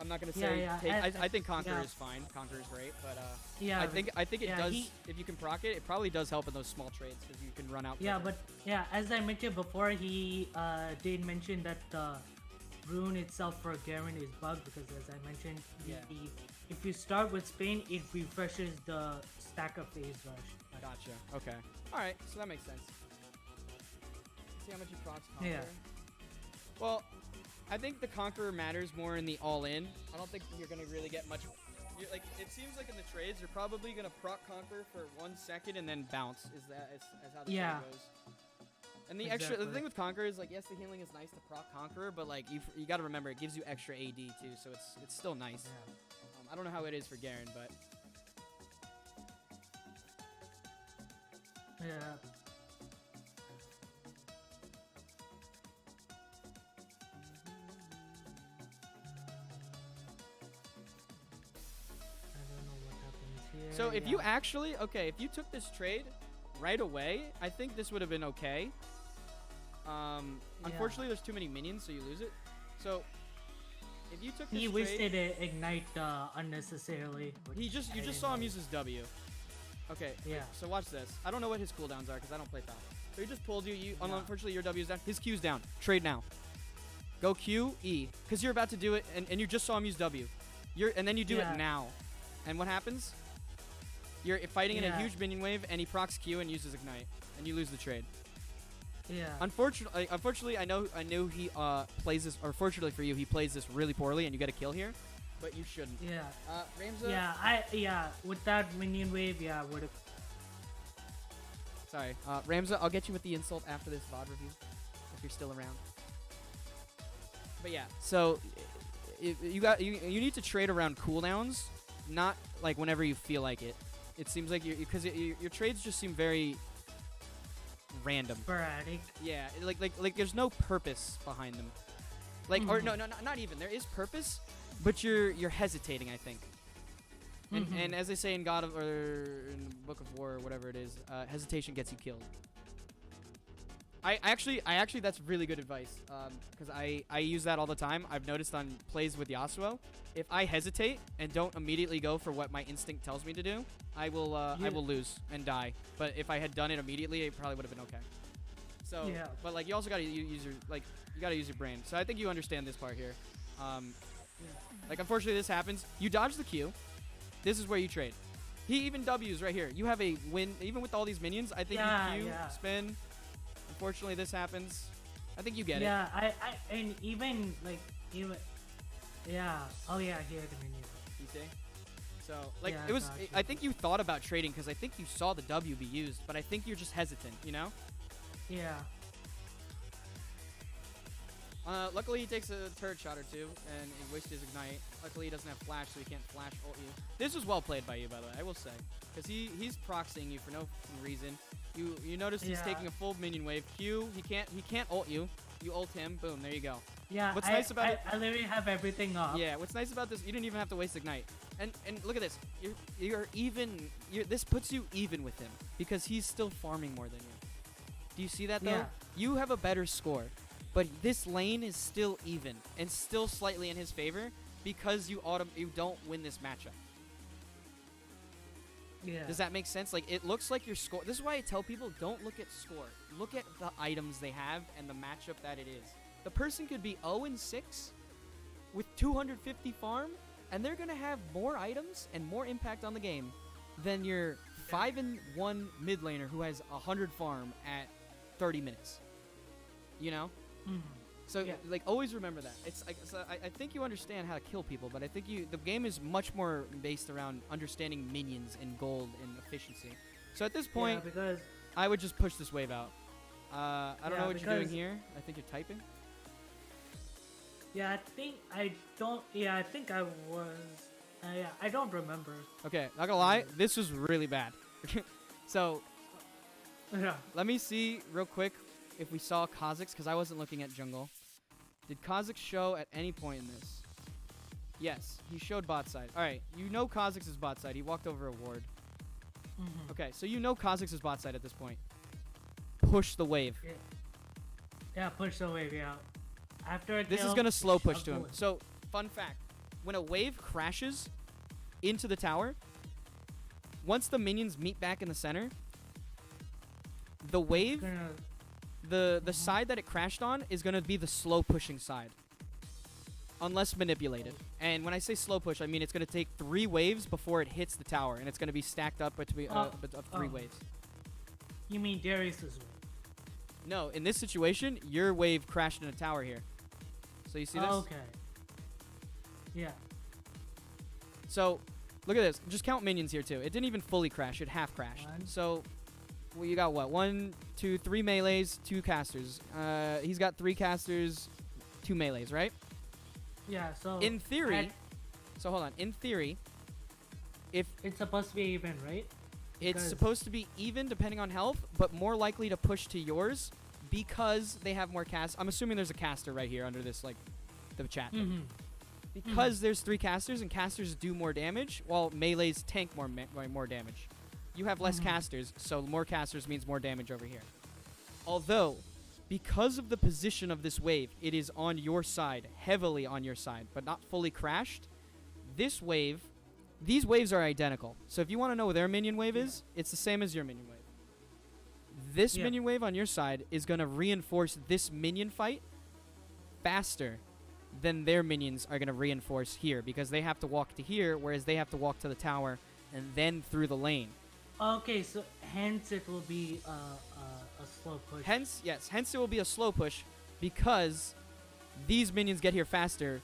I'm not gonna say. I think Conqueror is fine. Conqueror is great, but Yeah, I think it does. he- If you can proc it, it probably does help in those small trades because you can run out. Yeah, quicker. but yeah, as I mentioned before, he did mention that the rune itself for Garen is bugged because, as I mentioned, if you start with Spain, it refreshes the stack of phase rush. Gotcha. Okay. All right. So that makes sense. See how much you procs Conqueror. Yeah. Well, I think the Conqueror matters more in the all-in. I don't think you're gonna really get much. Like it seems like in the trades, you're probably gonna proc Conqueror for 1 second and then bounce. Is how the trade goes. And the the thing with Conqueror is like, yes, the healing is nice to proc Conqueror, but like you got to remember it gives you extra AD too, so it's still nice. Yeah. I don't know how it is for Garen, but Yeah. I don't know what happens here. so if you actually if you took this trade right away, I think this would have been okay. Unfortunately, there's too many minions, so you lose it. So if you took this he trade, wasted it ignite unnecessarily. you just saw him use his W. Okay. Yeah. So watch this. I don't know what his cooldowns are because I don't play top. So he just pulled you. Yeah. Unfortunately, your W is down. His Q's down. Trade now. Go Q E because you're about to do it, and you just saw him use W. And then you do it now. And what happens? You're fighting in a huge minion wave, and he procs Q and uses ignite, and you lose the trade. Yeah. Unfortunately, I know he plays this, or fortunately for you, he plays this really poorly, and you get a kill here, but you shouldn't. Yeah. Ramza. Yeah. With that minion wave, would have. Sorry, Ramza. I'll get you with the insult after this VOD review, if you're still around. But yeah, so you need to trade around cooldowns, not like whenever you feel like it. It seems like because your trades just seem very random. Sporadic. Yeah, like there's no purpose behind them. Like or no, not even. There is purpose, but you're hesitating, I think. And as they say in God of or in the Book of War or whatever it is, hesitation gets you killed. I actually that's really good advice because I use that all the time. I've noticed on plays with Yasuo, if I hesitate and don't immediately go for what my instinct tells me to do, I will lose and die. But if I had done it immediately, it probably would have been okay. So, but like you also gotta use your you gotta use your brain. So I think you understand this part here. Like unfortunately this happens. You dodge the Q. This is where you trade. He even W's right here. You have a win even with all these minions. I think you Q spin. Unfortunately, this happens. I think you get it. Yeah, I and even Oh yeah, here the minion. You see? So like it was. I think you thought about trading because I think you saw the W be used, but I think you're just hesitant. You know? Yeah. Luckily, he takes a turret shot or two, and he wastes his ignite. Luckily, he doesn't have flash, so he can't flash ult you. This was well played by you, by the way, I will say. Because he's proxying you for no reason. You notice he's taking a full minion wave. Q, he can't ult you. You ult him, boom, there you go. Yeah, what's nice about it? I literally have everything up. Yeah, what's nice about this, you didn't even have to waste ignite. And look at this. You're even. This puts you even with him because he's still farming more than you. Do you see that though? Yeah. You have a better score. But this lane is still even and still slightly in his favor because you don't win this matchup. Yeah. Does that make sense? Like it looks like your score. This is why I tell people don't look at score. Look at the items they have and the matchup that it is. The person could be 0-6 with 250 farm, and they're gonna have more items and more impact on the game than your 5-1 mid laner who has 100 farm at 30 minutes. You know? So like always remember that. It's like so I think you understand how to kill people, but I think the game is much more based around understanding minions and gold and efficiency. So at this point, because I would just push this wave out. I don't know what you're doing here. I think you're typing. Yeah, I think I was. I don't remember. Okay, not gonna lie, this was really bad. So, let me see real quick if we saw Kha'Zix, because I wasn't looking at jungle. Did Kha'Zix show at any point in this? Yes, he showed bot side. All right, you know Kha'Zix is bot side. He walked over a ward. Okay, so you know Kha'Zix is bot side at this point. Push the wave. Yeah, push the wave, yeah. After this is going to slow push to him. So, fun fact. When a wave crashes into the tower, once the minions meet back in the center, the wave, the side that it crashed on is going to be the slow pushing side. Unless manipulated. And when I say slow push, I mean it's going to take 3 waves before it hits the tower, and it's going to be stacked up between of 3 waves. You mean Darius's wave? No, in this situation, your wave crashed in a tower here. So you see this? Okay. Yeah. So, look at this. Just count minions here, too. It didn't even fully crash. It half crashed. So, well, you got what? 1, 2, 3 melees, 2 casters. He's got 3 casters, 2 melees, right? Yeah, so... In theory... So, hold on. In theory, if... It's supposed to be even, right? It's supposed to be even depending on health, but more likely to push to yours because they have more cast. I'm assuming there's a caster right here under this, like, the chat thing. Because there's 3 casters, and casters do more damage, while melees tank more damage. You have less casters, so more casters means more damage over here. Although, because of the position of this wave, it is on your side, heavily on your side, but not fully crashed. This wave, these waves are identical. So if you want to know where their minion wave is, it's the same as your minion wave. This minion wave on your side is going to reinforce this minion fight faster than their minions are going to reinforce here, because they have to walk to here, whereas they have to walk to the tower and then through the lane. Okay, so hence it will be a slow push. Hence it will be a slow push because these minions get here faster,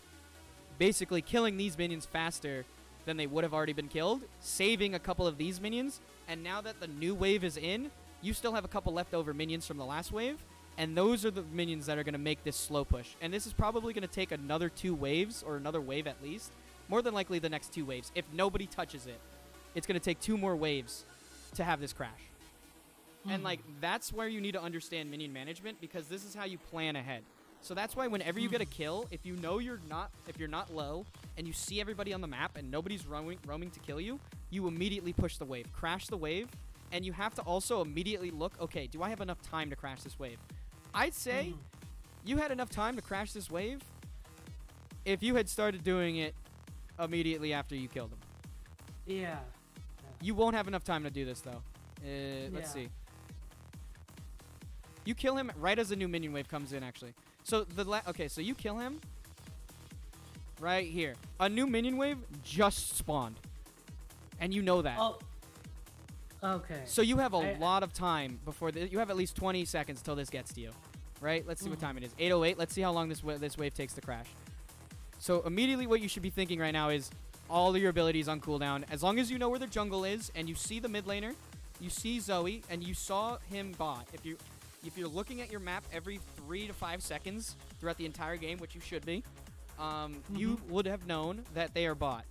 basically killing these minions faster than they would have already been killed, saving a couple of these minions, and now that the new wave is in, you still have a couple leftover minions from the last wave, and those are the minions that are going to make this slow push. And this is probably going to take another 2 waves, or another wave at least. More than likely the next 2 waves. If nobody touches it, it's going to take 2 more waves to have this crash. And, like, that's where you need to understand minion management, because this is how you plan ahead. So that's why whenever you get a kill, if you know you're not low, and you see everybody on the map, and nobody's roaming to kill you, you immediately push the wave. Crash the wave, and you have to also immediately look, okay, do I have enough time to crash this wave? I'd say you had enough time to crash this wave if you had started doing it immediately after you killed him. Yeah. You won't have enough time to do this, though. Let's see. You kill him right as the new minion wave comes in, actually. So okay, so you kill him right here. A new minion wave just spawned, and you know that. Oh. Okay. So you have a lot of time before you have at least 20 seconds till this gets to you, right? Let's see what time it is. 8:08. Let's see how long this wave takes to crash. So immediately, what you should be thinking right now is all of your abilities on cooldown. As long as you know where the jungle is and you see the mid laner, you see Zoe, and you saw him bot. If you're looking at your map every 3 to 5 seconds throughout the entire game, which you should be, you would have known that they are bot.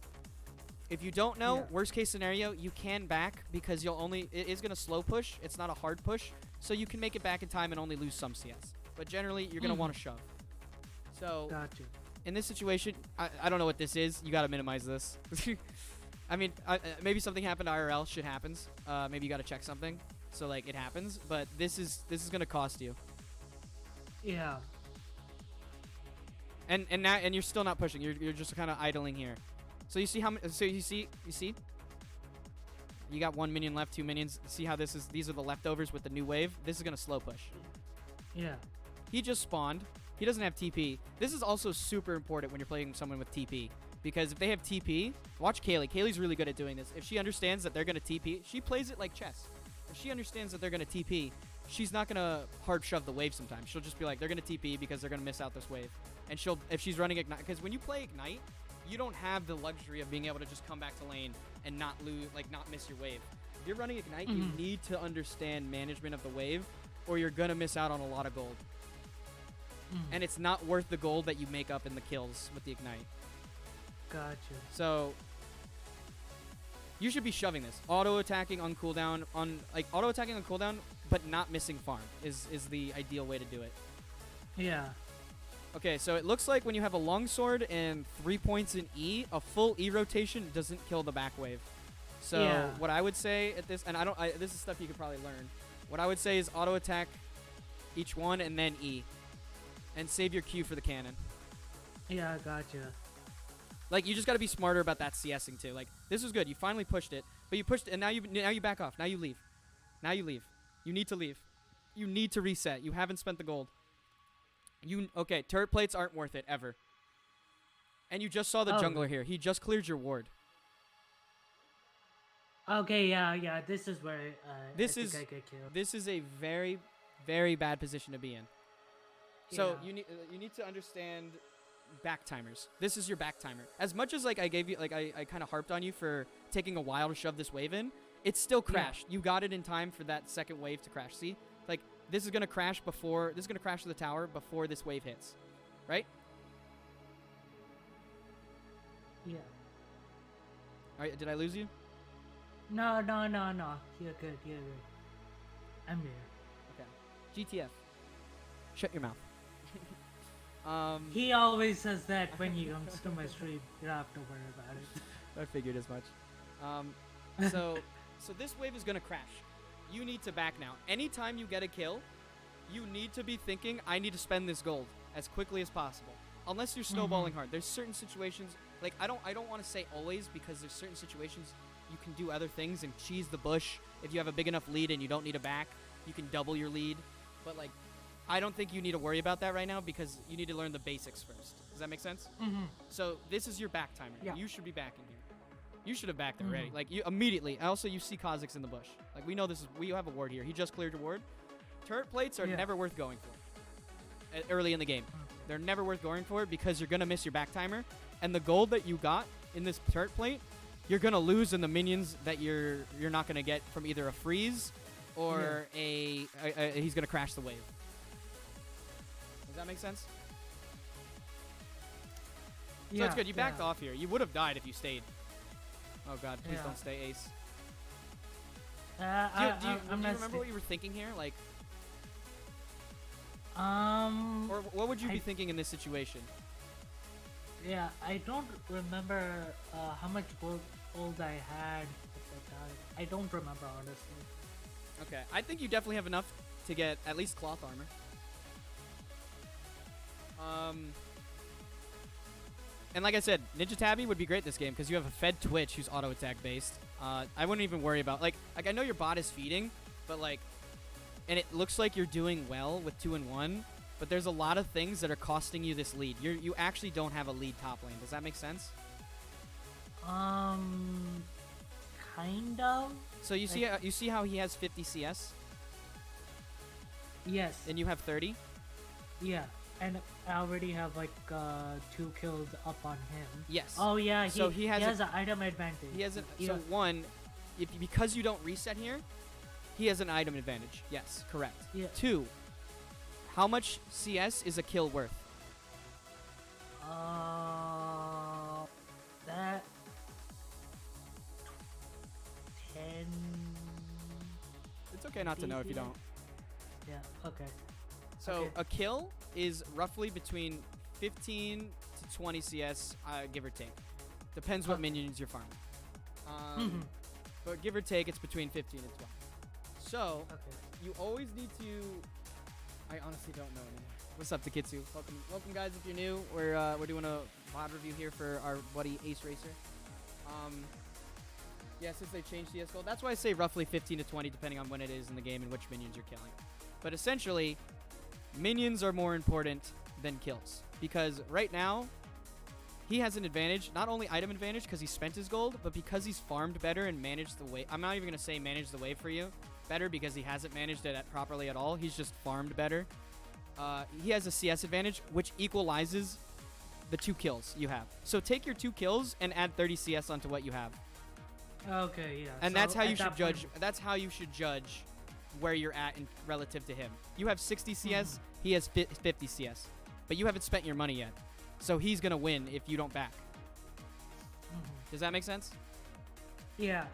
If you don't know, worst case scenario, you can back because it is going to slow push. It's not a hard push, so you can make it back in time and only lose some CS. But generally, you're going to want to shove. So, gotcha. In this situation, I don't know what this is. You got to minimize this. I mean, maybe something happened IRL. Shit happens. Maybe you got to check something, so like it happens. But this is going to cost you. Yeah. And you're still not pushing. You're just kind of idling here. So you see how you see you got 1 minion left, 2 minions. See how these are the leftovers with the new wave. This is going to slow push. Yeah. He just spawned. He doesn't have TP. This is also super important when you're playing someone with TP, because if they have TP, watch Kaylee. Kaylee's really good at doing this. If she understands that they're going to TP, she plays it like chess. she understands that they're gonna TP. She's not gonna hard shove the wave sometimes. She'll just be like, they're gonna TP because they're gonna miss out this wave. And if she's running Ignite, because when you play Ignite, you don't have the luxury of being able to just come back to lane and not lose, like not miss your wave. If you're running Ignite, you need to understand management of the wave, or you're gonna miss out on a lot of gold. And it's not worth the gold that you make up in the kills with the Ignite. Gotcha. So you should be shoving this. Auto attacking on cooldown, but not missing farm is the ideal way to do it. Yeah. Okay, so it looks like when you have a longsword and 3 points in E, a full E rotation doesn't kill the back wave. So what I would say at this, and this is stuff you could probably learn. What I would say is auto attack each one and then E, and save your Q for the cannon. Yeah, gotcha. Like, you just got to be smarter about that CSing too. Like, this was good. You finally pushed it, but you pushed it, and now you back off. Now you leave. Now you leave. You need to leave. You need to reset. You haven't spent the gold. Okay, turret plates aren't worth it ever. And you just saw the jungler here. He just cleared your ward. Okay, yeah. This is where I think I get killed. This is a very, very bad position to be in. So you need to understand back timers. This is your back timer. As much as like I gave you, like I kind of harped on you for taking a while to shove this wave in, it still crashed. You got it in time for that second wave to crash. See, like this is gonna crash before to the tower before this wave hits, right? Yeah. All right, did I lose you? No. You're good. I'm here. Okay. GTF. Shut your mouth. He always says that when he comes to my stream. You don't have to worry about it. I figured as much. So this wave is gonna crash. You need to back now. Anytime you get a kill, you need to be thinking, I need to spend this gold as quickly as possible. Unless you're snowballing hard. There's certain situations, like I don't want to say always, because there's certain situations you can do other things and cheese the bush. If you have a big enough lead and you don't need a back, you can double your lead. But like, I don't think you need to worry about that right now, because you need to learn the basics first. Does that make sense? So this is your back timer. Yeah. You should be backing here. You should have backed already. Like, you immediately. Also, you see Kha'Zix in the bush. Like, we know this is. We have a ward here. He just cleared your ward. Turret plates are never worth going for early in the game. They're never worth going for because you're gonna miss your back timer, and the gold that you got in this turret plate, you're gonna lose in the minions that you're not gonna get from either a freeze or he's gonna crash the wave. Does that make sense? So it's good. You backed off here. You would have died if you stayed. Oh god, please don't stay, Ace. Do you remember what you were thinking here? Like, or what would you be thinking in this situation? Yeah, I don't remember how much gold I had at that time. I don't remember, honestly. Okay, I think you definitely have enough to get at least cloth armor. And like I said, Ninja Tabby would be great this game because you have a fed Twitch who's auto attack based. I wouldn't even worry about like I know your bot is feeding, but like, and it looks like you're doing well with 2 and 1, but there's a lot of things that are costing you this lead. You actually don't have a lead top lane. Does that make sense? Kind of. So you see how he has 50 CS? Yes. And you have 30? Yeah. And I already have like 2 kills up on him. Yes. Oh yeah. He has an item advantage. He has so one, because you don't reset here, he has an item advantage. Yes, correct. Yeah. 2, how much CS is a kill worth? That 10. It's okay not to know if you don't. Yeah. Okay. So a kill is roughly between 15 to 20 CS, give or take. Depends what minions you're farming. But give or take, it's between 15 and 20. So you always need to. I honestly don't know anymore. What's up, Takitsu? Welcome, guys. If you're new, we're doing a VOD review here for our buddy Ace Racer. Yeah, since they changed CS gold, that's why I say roughly 15 to 20, depending on when it is in the game and which minions you're killing. But essentially, minions are more important than kills, because right now he has an advantage, not only item advantage because he spent his gold, but because he's farmed better and managed the wave. I'm not even going to say manage the wave for you, better because he hasn't managed it properly at all. He's just farmed better. He has a CS advantage, which equalizes the 2 kills you have. So take your 2 kills and add 30 CS onto what you have. Okay, yeah. And so that's how you should that judge. point- That's how you should judge where you're at in relative to him. You have 60 CS. He has 50 CS, but you haven't spent your money yet. So he's gonna win if you don't back. Does that make sense? Yeah.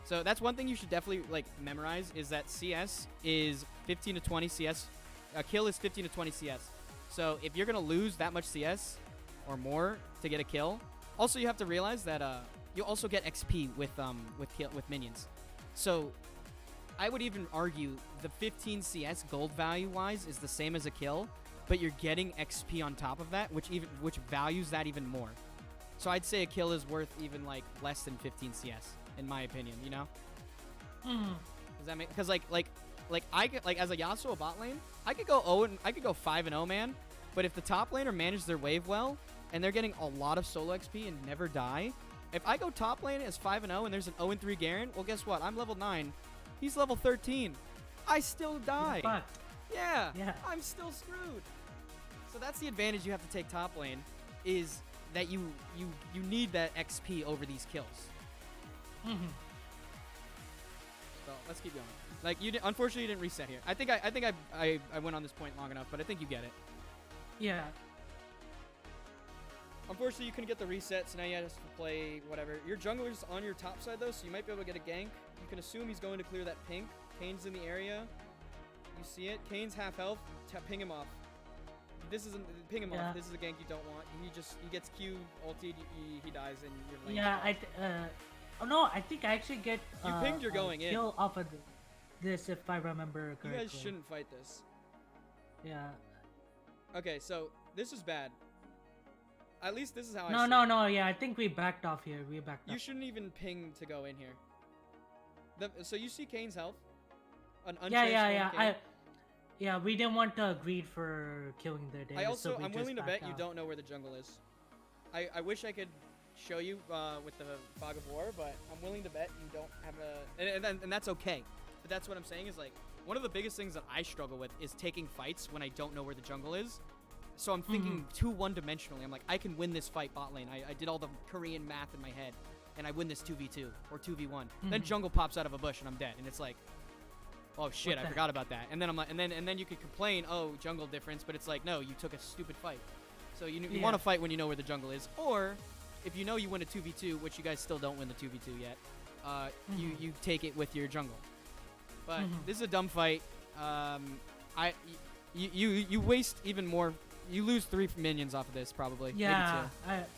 So that's one thing you should definitely like memorize is that CS is 15 to 20 CS. A kill is 15 to 20 CS. So if you're gonna lose that much CS or more to get a kill, also you have to realize that you also get XP with minions. So I would even argue the 15 CS gold value wise is the same as a kill, but you're getting XP on top of that, which values that even more. So I'd say a kill is worth even like less than 15 CS in my opinion. You know? Does that make? Because like I could, like as a Yasuo bot lane, I could go 5-0 man, but if the top laner managed their wave well and they're getting a lot of solo XP and never die, if I go top lane as 5-0 and there's an 0-3 Garen, well guess what? I'm level 9. He's level 13. I still die. Yeah. I'm still screwed. So that's the advantage you have to take top lane, is that you need that XP over these kills. So let's keep going. Like unfortunately you didn't reset here. I think I went on this point long enough, but I think you get it. Yeah. Unfortunately, you couldn't get the reset, so now you have to play whatever. Your jungler's on your top side, though, so you might be able to get a gank. You can assume he's going to clear that pink. Kane's in the area. You see it. Kane's half health. Ping him off. Ping him off. This is a gank you don't want. He gets Q ulted, he dies, and you're lane. Yeah, oh no, I think I actually get you pinged, you're going in. Kill off of this if I remember correctly. You guys shouldn't fight this. Yeah. Okay, so this is bad. At least this is how I see No, yeah, I think we backed off here. You shouldn't even ping to go in here. So you see Kane's health? Yeah. We didn't want to greed for killing their damage. I'm willing to bet you don't know where the jungle is. I wish I could show you with the Fog of War, but I'm willing to bet you don't have and that's okay. But that's what I'm saying is like one of the biggest things that I struggle with is taking fights when I don't know where the jungle is. So I'm thinking too one-dimensionally. I'm like, I can win this fight bot lane. I did all the Korean math in my head, and I win this 2v2 or 2v1. Then jungle pops out of a bush, and I'm dead. And it's like, oh shit, I forgot about that. And then I'm like, and then you could complain, oh, jungle difference, but it's like, no, you took a stupid fight. So you want to fight when you know where the jungle is, or if you know you win a 2v2, which you guys still don't win the 2v2 yet, you take it with your jungle. But this is a dumb fight. You waste even more. You lose 3 minions off of this, probably. Yeah.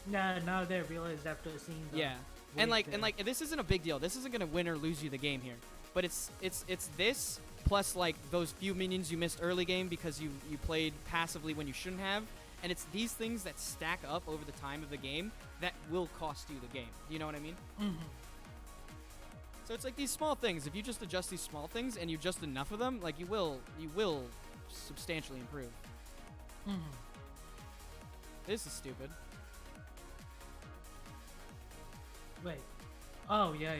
Now they realized after seeing the and like this isn't a big deal. This isn't gonna win or lose you the game here. But it's this plus like those few minions you missed early game because you played passively when you shouldn't have. And it's these things that stack up over the time of the game that will cost you the game. You know what I mean? So it's like these small things. If you just adjust these small things and you adjust enough of them, like you will substantially improve. This is stupid. Wait. Oh yeah.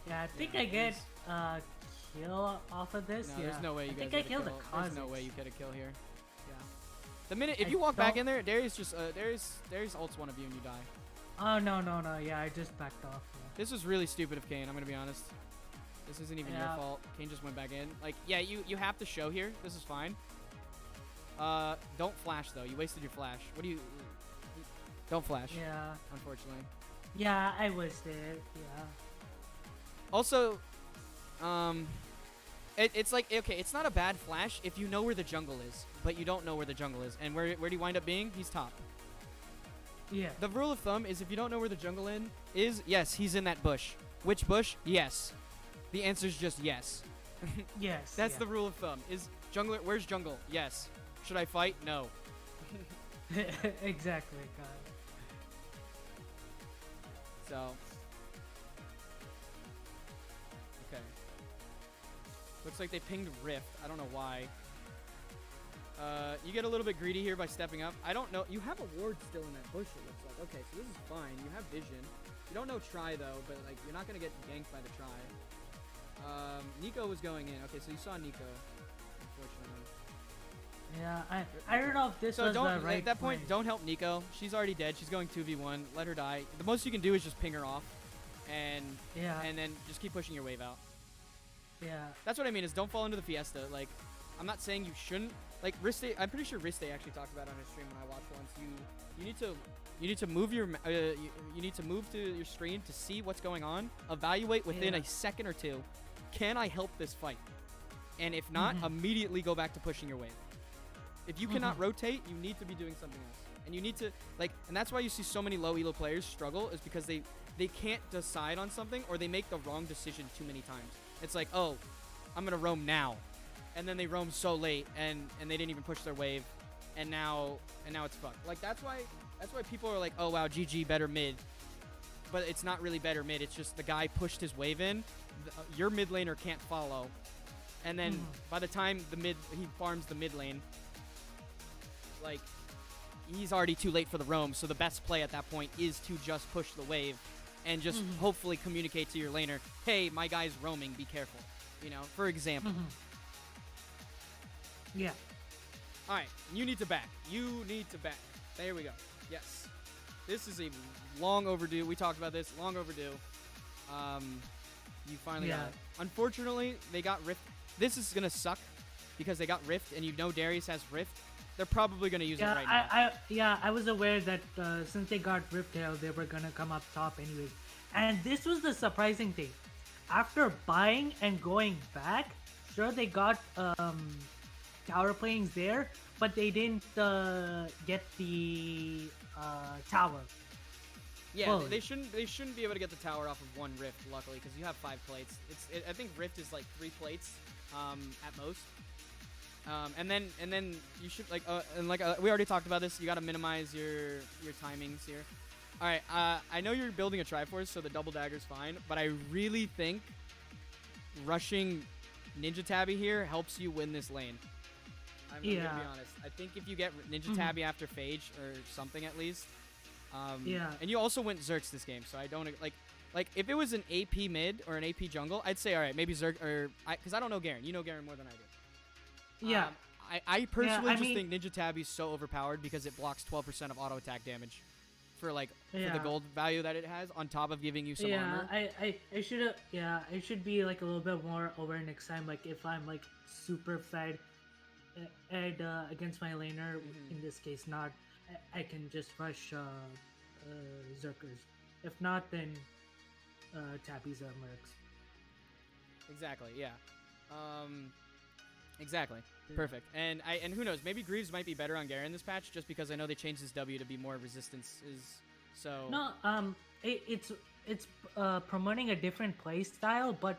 I think I get kill off of this. No, there's no way you guys get a kill. There's no way you get a kill here. Yeah. The minute if you walk back in there, Darius ults one of you and you die. Oh no. Yeah, I just backed off. Yeah. This was really stupid of Kane. I'm gonna be honest. This isn't even your fault. Kane just went back in. Like, yeah, you have to show here. This is fine. Don't flash though. You wasted your flash. What do you? Don't flash. Yeah. Unfortunately. Yeah, I wasted it. Yeah. Also, it's like okay, it's not a bad flash if you know where the jungle is, but you don't know where the jungle is. And where do you wind up being? He's top. Yeah. The rule of thumb is if you don't know where the jungle is, yes, he's in that bush. Which bush? Yes. The answer is just yes. Yes. That's the rule of thumb. Is jungler? Where's jungle? Yes. Should I fight? No. Exactly, God. So. Okay. Looks like they pinged Rift. I don't know why. You get a little bit greedy here by stepping up. I don't know. You have a ward still in that bush, it looks like. Okay, so this is fine. You have vision. You don't know try, though, but like you're not going to get ganked by the try. Nico was going in. Okay, so you saw Nico, unfortunately. Yeah, I don't know if this so was don't, the right at that point, play. don't help Nico. She's already dead. She's going 2v1. Let her die. The most you can do is just ping her off, and then just keep pushing your wave out. Yeah. That's what I mean is don't fall into the Fiesta. Like, I'm not saying you shouldn't. Like, Riste, I'm pretty sure Riste actually talked about it on his stream when I watched once. You need to move your you need to move to your screen to see what's going on. Evaluate within a second or two. Can I help this fight? And if not, immediately go back to pushing your wave. If you cannot rotate, you need to be doing something else. And you need to, like, and that's why you see so many low elo players struggle, is because they can't decide on something, or they make the wrong decision too many times. It's like, oh, I'm gonna roam now, and then they roam so late, and they didn't even push their wave, and now it's fucked. Like, that's why people are like, oh wow, GG, better mid. But it's not really better mid. It's just the guy pushed his wave in. Your mid laner can't follow, and then by the time he farms the mid lane, like, he's already too late for the roam. So the best play at that point is to just push the wave, and just hopefully communicate to your laner, hey, my guy's roaming, be careful. You know, for example. Yeah. All right, you need to back. You need to back. There we go. Yes. This is a long overdue. We talked about this. Long overdue. You finally got it. Unfortunately, they got Rift. This is going to suck because they got Rift, and you know Darius has Rift. They're probably going to use it right now. I was aware that since they got Rift Tail, they were going to come up top anyways. And this was the surprising thing. After buying and going back, sure, they got tower planes there, but they didn't get the tower. Yeah, they shouldn't be able to get the tower off of one Rift, luckily, because you have 5 plates. I think Rift is like 3 plates at most. And then you should we already talked about this. You got to minimize your timings here. All right, I know you're building a Triforce, so the double dagger's fine, but I really think rushing Ninja Tabby here helps you win this lane. I'm gonna be honest. I think if you get Ninja Tabby after Phage or something at least, and you also went Zerx this game, so I don't like if it was an AP mid or an AP jungle, I'd say all right, maybe Zerx because I don't know Garen. You know Garen more than I do. Yeah. I personally think Ninja Tabby's so overpowered because it blocks 12% of auto attack damage for for the gold value that it has, on top of giving you some armor. I should be like a little bit more aware next time. Like if I'm like super fed and against my laner, in this case not, I can just rush Zerkers. If not, then Tabby's Mercs. Exactly. Yeah. Exactly. Perfect. And who knows? Maybe Greaves might be better on Garen this patch, just because I know they changed his W to be more resistance. No. It's promoting a different play style, but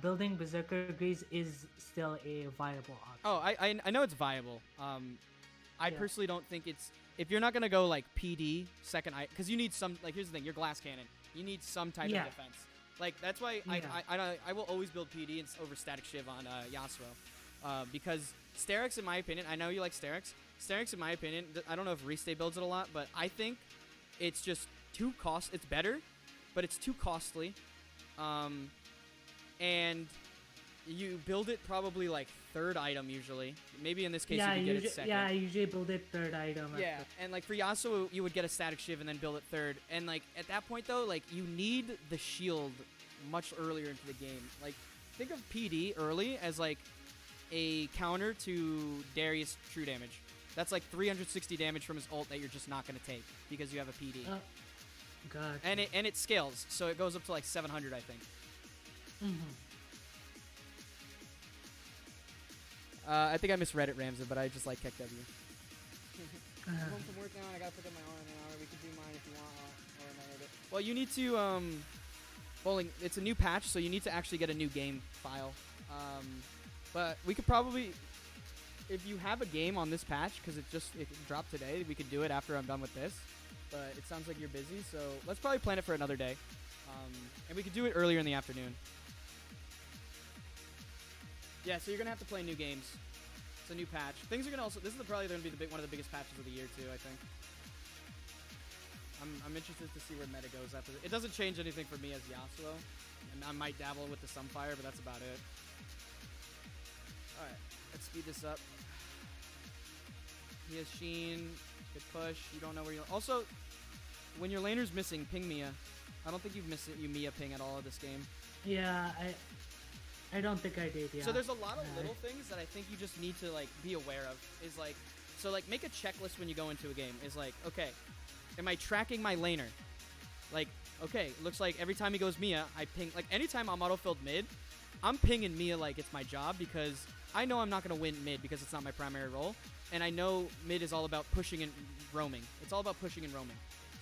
building Berserker Greaves is still a viable option. Oh, I know it's viable. I personally don't think it's, if you're not gonna go like PD second, because you need some, like, here's the thing, you're glass cannon. You need some type of defense. Like, that's why I will always build PD over Static Shiv on Yasuo. Because Sterix, in my opinion, I know you like Sterix. Sterix, in my opinion, I don't know if Restay builds it a lot, but I think it's just too it's better, but it's too costly. And you build it probably like third item usually. Maybe in this case you could get it second. Yeah, I usually build it third item. Yeah, and like for Yasuo, you would get a Static Shiv and then build it third. And like at that point though, like you need the shield much earlier into the game. Like think of PD early as like a counter to Darius true damage. That's like 360 damage from his ult that you're just not going to take because you have a PD. God. And it scales, so it goes up to like 700, I think. I think I misread it, Ramza, but I just like Keck W. I'm home from work now, and I gotta pick up my arm in an hour. We can do mine if you want. Well, you need to bowling. It's a new patch, so you need to actually get a new game file. But we could probably, if you have a game on this patch, because it dropped today, we could do it after I'm done with this. But it sounds like you're busy, so let's probably plan it for another day. And we could do it earlier in the afternoon. Yeah, so you're gonna have to play new games. It's a new patch. Things are gonna also. This is probably gonna be one of the biggest patches of the year too, I think. I'm interested to see where meta goes after this. It doesn't change anything for me as Yasuo. And I might dabble with the Sunfire, but that's about it. Alright, let's speed this up. He has Sheen. Good push. You don't know where you're... Also, when your laner's missing, ping Mia. I don't think you've missed you Mia ping at all of this game. Yeah, I don't think I did, yeah. So there's a lot of little things that I think you just need to, like, be aware of. Is, like... So, like, make a checklist when you go into a game. Is, like, okay, am I tracking my laner? Like, okay, looks like every time he goes Mia, I ping... Like, anytime I'm auto-filled mid, I'm pinging Mia like it's my job because I know I'm not going to win mid because it's not my primary role. And I know mid is all about pushing and roaming. It's all about pushing and roaming.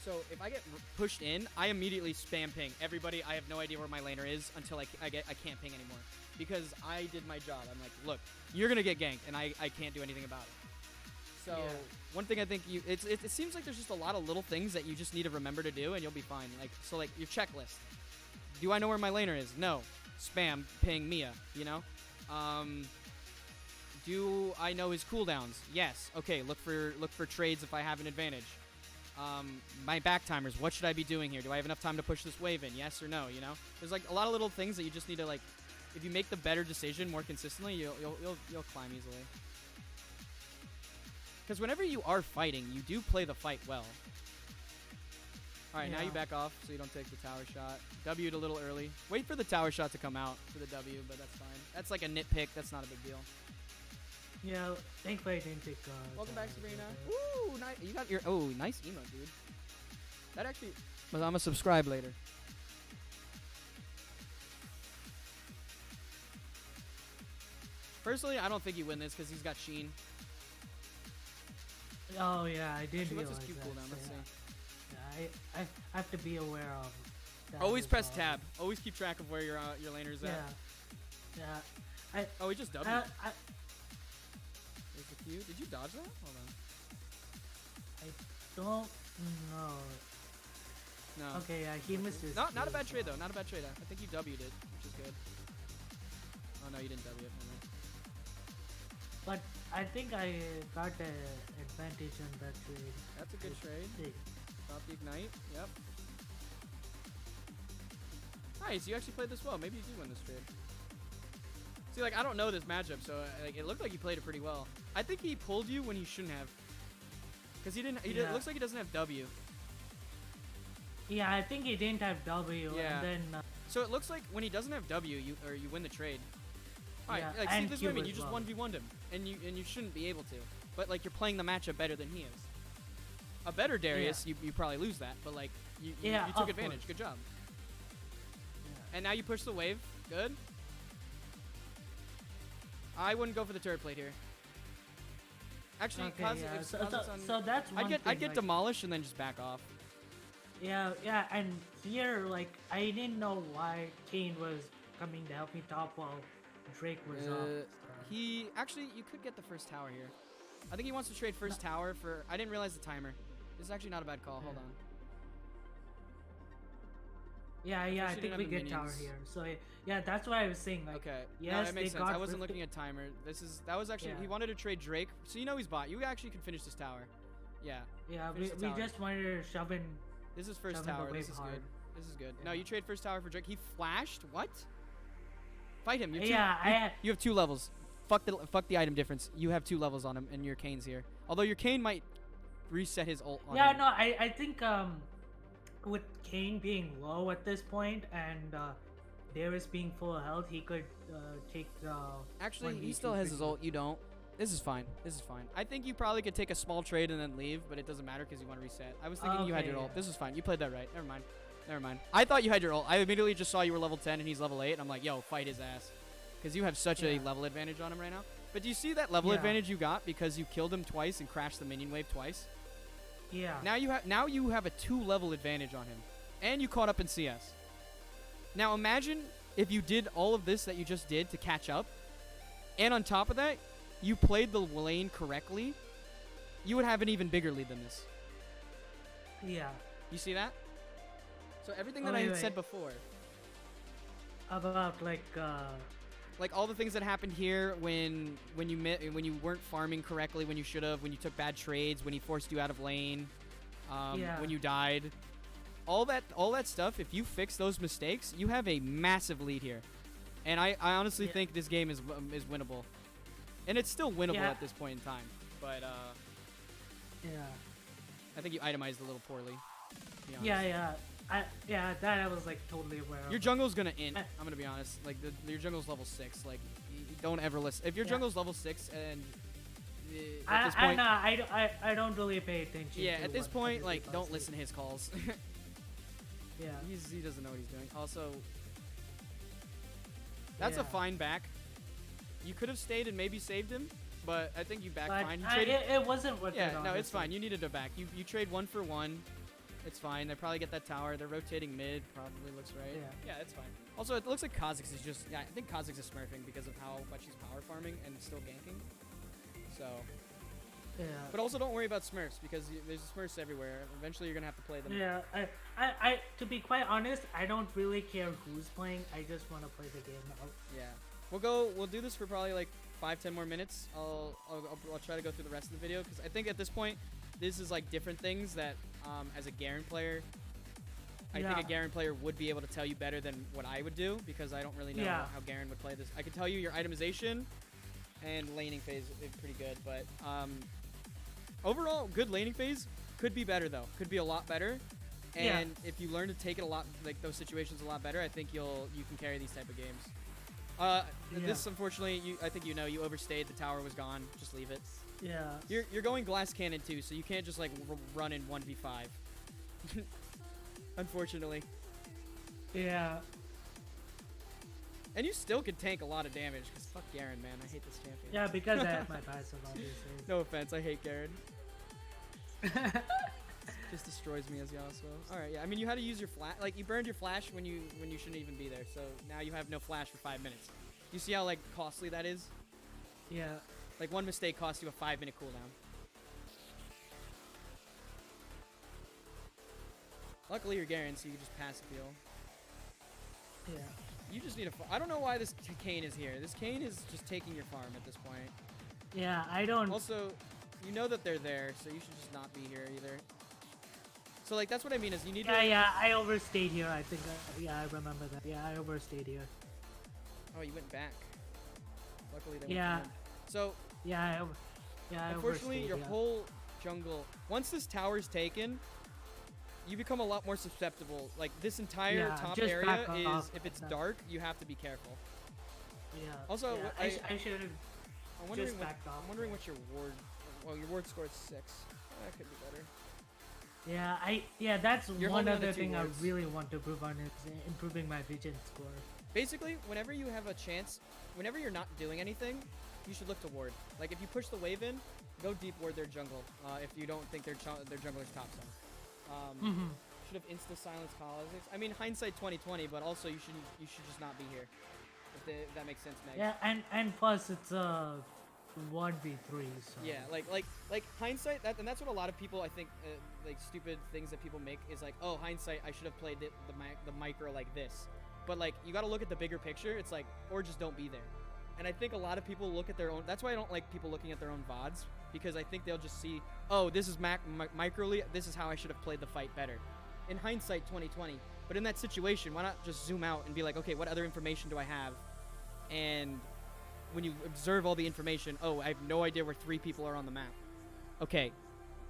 So if I get pushed in, I immediately spam ping. Everybody, I have no idea where my laner is until I can't ping anymore. Because I did my job. I'm like, look, you're going to get ganked, and I can't do anything about it. So one thing I think it seems like there's just a lot of little things that you just need to remember to do, and you'll be fine. Like, so like your checklist. Do I know where my laner is? No. Spam ping Mia, you know? Do I know his cooldowns? Yes. Okay, look for trades if I have an advantage. My back timers, what should I be doing here? Do I have enough time to push this wave in? Yes or no, you know? There's like a lot of little things that you just need to like, if you make the better decision more consistently, you'll climb easily. Because whenever you are fighting, you do play the fight well. Alright, now you back off so you don't take the tower shot. W'd a little early. Wait for the tower shot to come out for the W, but that's fine. That's like a nitpick. That's not a big deal. Yeah, thankfully I didn't take. Welcome back, Sabrina. Ooh, nice. You got your nice emote, dude. That actually. But I'm gonna subscribe later. Personally, I don't think you win this because he's got Sheen. Oh yeah, I did. Actually, realize what's his Q that, cooldown? Let's see. Yeah, I have to be aware of. That Always as press well. tab. Always keep track of where your laner's at. Yeah. Oh, he just W. I There's the Q. Did you dodge that? Hold on. don't know. No. Okay, yeah, he missed his. Not a Q bad as trade well. though. Not a bad trade. I think you W'd it, which is good. Oh no, you didn't W it. But I think I got the advantage on that trade. That's a good trade. Stop the ignite. Yep. Nice. You actually played this well. Maybe you do win this trade. See, like, I don't know this matchup, so like, it looked like he played it pretty well. I think he pulled you when he shouldn't have. Because he didn't. It looks like he doesn't have W. Yeah, I think he didn't have W. Yeah. And then. So it looks like when he doesn't have W, you win the trade. All right. Yeah, Like, see, and this is Q what I mean. as You just well. 1v1'd him, and you shouldn't be able to. But like, you're playing the matchup better than he is. A better Darius, you probably lose that, but like, you took advantage. Good job. Yeah. And now you push the wave. Good. I wouldn't go for the turret plate here. Actually, Okay, cause yeah. if So Cause on, so that's one I'd thing, get like, demolished and then just back off. Yeah, and here, like, I didn't know why Kane was coming to help me top while Drake was up. He actually, you could get the first tower here. I think he wants to trade first tower for. I didn't realize the timer. This is actually not a bad call. Hold on. Yeah, I think we get tower here. So yeah, that's what I was saying. Like, Okay. yes, no, that makes they sense. got I wasn't 50 looking at timer. That was actually he wanted to trade Drake. So you know he's bot. You actually can finish this tower. Yeah. Yeah, Finish the we tower. just wanted to shove in. This is first Shoving the tower. This wave is hard. good. This is good. Yeah. No, you trade first tower for Drake. He flashed. What? Fight him. You have 2 levels. Fuck the item difference. You have 2 levels on him, and your Kane's here. Although your Kane might reset his ult on him. No, I think with Kane being low at this point and Darius being full of health, he could take the. Actually, he 1v2 still has his quickly. ult. You don't. This is fine. This is fine. I think you probably could take a small trade and then leave, but it doesn't matter because you want to reset. I was thinking you had your ult. This is fine. You played that right. Never mind. Never mind. I thought you had your ult. I immediately just saw you were level 10 and he's level 8, and I'm like, yo, fight his ass. Because you have such a level advantage on him right now. But do you see that level advantage you got because you killed him twice and crashed the minion wave twice? Yeah. Now you have a 2 level advantage on him. And you caught up in CS. Now imagine if you did all of this that you just did to catch up, and on top of that, you played the lane correctly, you would have an even bigger lead than this. Yeah. You see that? So everything that I had said before. About like all the things that happened here when you weren't farming correctly when you should have, when you took bad trades, when he forced you out of lane, when you died. All that stuff, if you fix those mistakes, you have a massive lead here. And I honestly think this game is winnable. And it's still winnable at this point in time. But, I think you itemized a little poorly, to be honest. That I was like totally aware of. Your jungle's gonna int. I'm gonna be honest. Like your jungle's level 6. Like, don't ever listen. If your jungle's level 6 and at this point, I don't really pay attention. Yeah, to at this what point, other like, people don't say. listen to his calls. Yeah. He doesn't know what he's doing. Also, that's a fine back. You could have stayed and maybe saved him, but I think you backed fine. You traded. It wasn't worth it. Yeah, no, it's honestly. fine. You needed a back. You trade 1 for 1. It's fine. They probably get that tower. They're rotating mid. Probably looks right. Yeah. Yeah, it's fine. Also, it looks like Kha'Zix is just. Yeah, I think Kha'Zix is smurfing because of how much he's power farming and still ganking. So. Yeah. But also, don't worry about smurfs because there's Smurfs everywhere. Eventually, you're gonna have to play them. Yeah. I to be quite honest, I don't really care who's playing. I just want to play the game out. Yeah. We'll do this for probably like 5-10 more minutes. I'll try to go through the rest of the video because I think at this point, this is like different things that as a Garen player, I think a Garen player would be able to tell you better than what I would do because I don't really know how Garen would play this. I can tell you your itemization and laning phase is pretty good, but overall, good laning phase. Could be better though. Could be a lot better. And if you learn to take it a lot, like those situations a lot better, I think you can carry these type of games. This unfortunately, I think you overstayed. The tower was gone. Just leave it. Yeah. You're going glass cannon too, so you can't just like run in 1v5. Unfortunately. Yeah. And you still can tank a lot of damage because fuck Garen, man. I hate this champion. Yeah, because I have my passive, obviously. No offense, I hate Garen. Just destroys me as Yasuo. All right, yeah. I mean, you had to use your flash. Like, you burned your flash when you shouldn't even be there. So now you have no flash for 5 minutes. You see how like costly that is? Yeah. Like one mistake costs you a 5-minute cooldown. Luckily, you're Garen, so you can just passive heal. Yeah. You just need I don't know why this Kayn is here. This Kayn is just taking your farm at this point. Yeah, I don't. Also, you know that they're there, so you should just not be here either. So like that's what I mean is you need to. Yeah, I overstayed here. I think. I remember that. Yeah, I overstayed here. Oh, you went back. Luckily, they yeah. went in. So. Yeah, Unfortunately, your whole jungle. Once this tower's taken, you become a lot more susceptible. Like this entire top area is, if it's dark, you have to be careful. Yeah. Also, I should have. I'm wondering what your ward. Well, your ward score is 6. That could be better. Yeah, that's one other thing wards. I really want to improve on is improving my vision score. Basically, whenever you have a chance, whenever you're not doing anything, you should look to ward. Like if you push the wave in, go deep ward their jungle. If you don't think their jungler's top zone. Should have insta silence Kha'Zix. I mean, hindsight 2020, but also you should just not be here. If that makes sense, Meg. Yeah, and plus it's 1v3. So. Yeah, like hindsight. And that's what a lot of people I think like stupid things that people make is like, oh, hindsight. I should have played the micro like this. But like you got to look at the bigger picture. It's like, or just don't be there. And I think a lot of people look at their own. That's why I don't like people looking at their own VODs because I think they'll just see, oh, this is microly. This is how I should have played the fight better. In hindsight, 2020. But in that situation, why not just zoom out and be like, okay, what other information do I have? And when you observe all the information, oh, I have no idea where 3 people are on the map. Okay,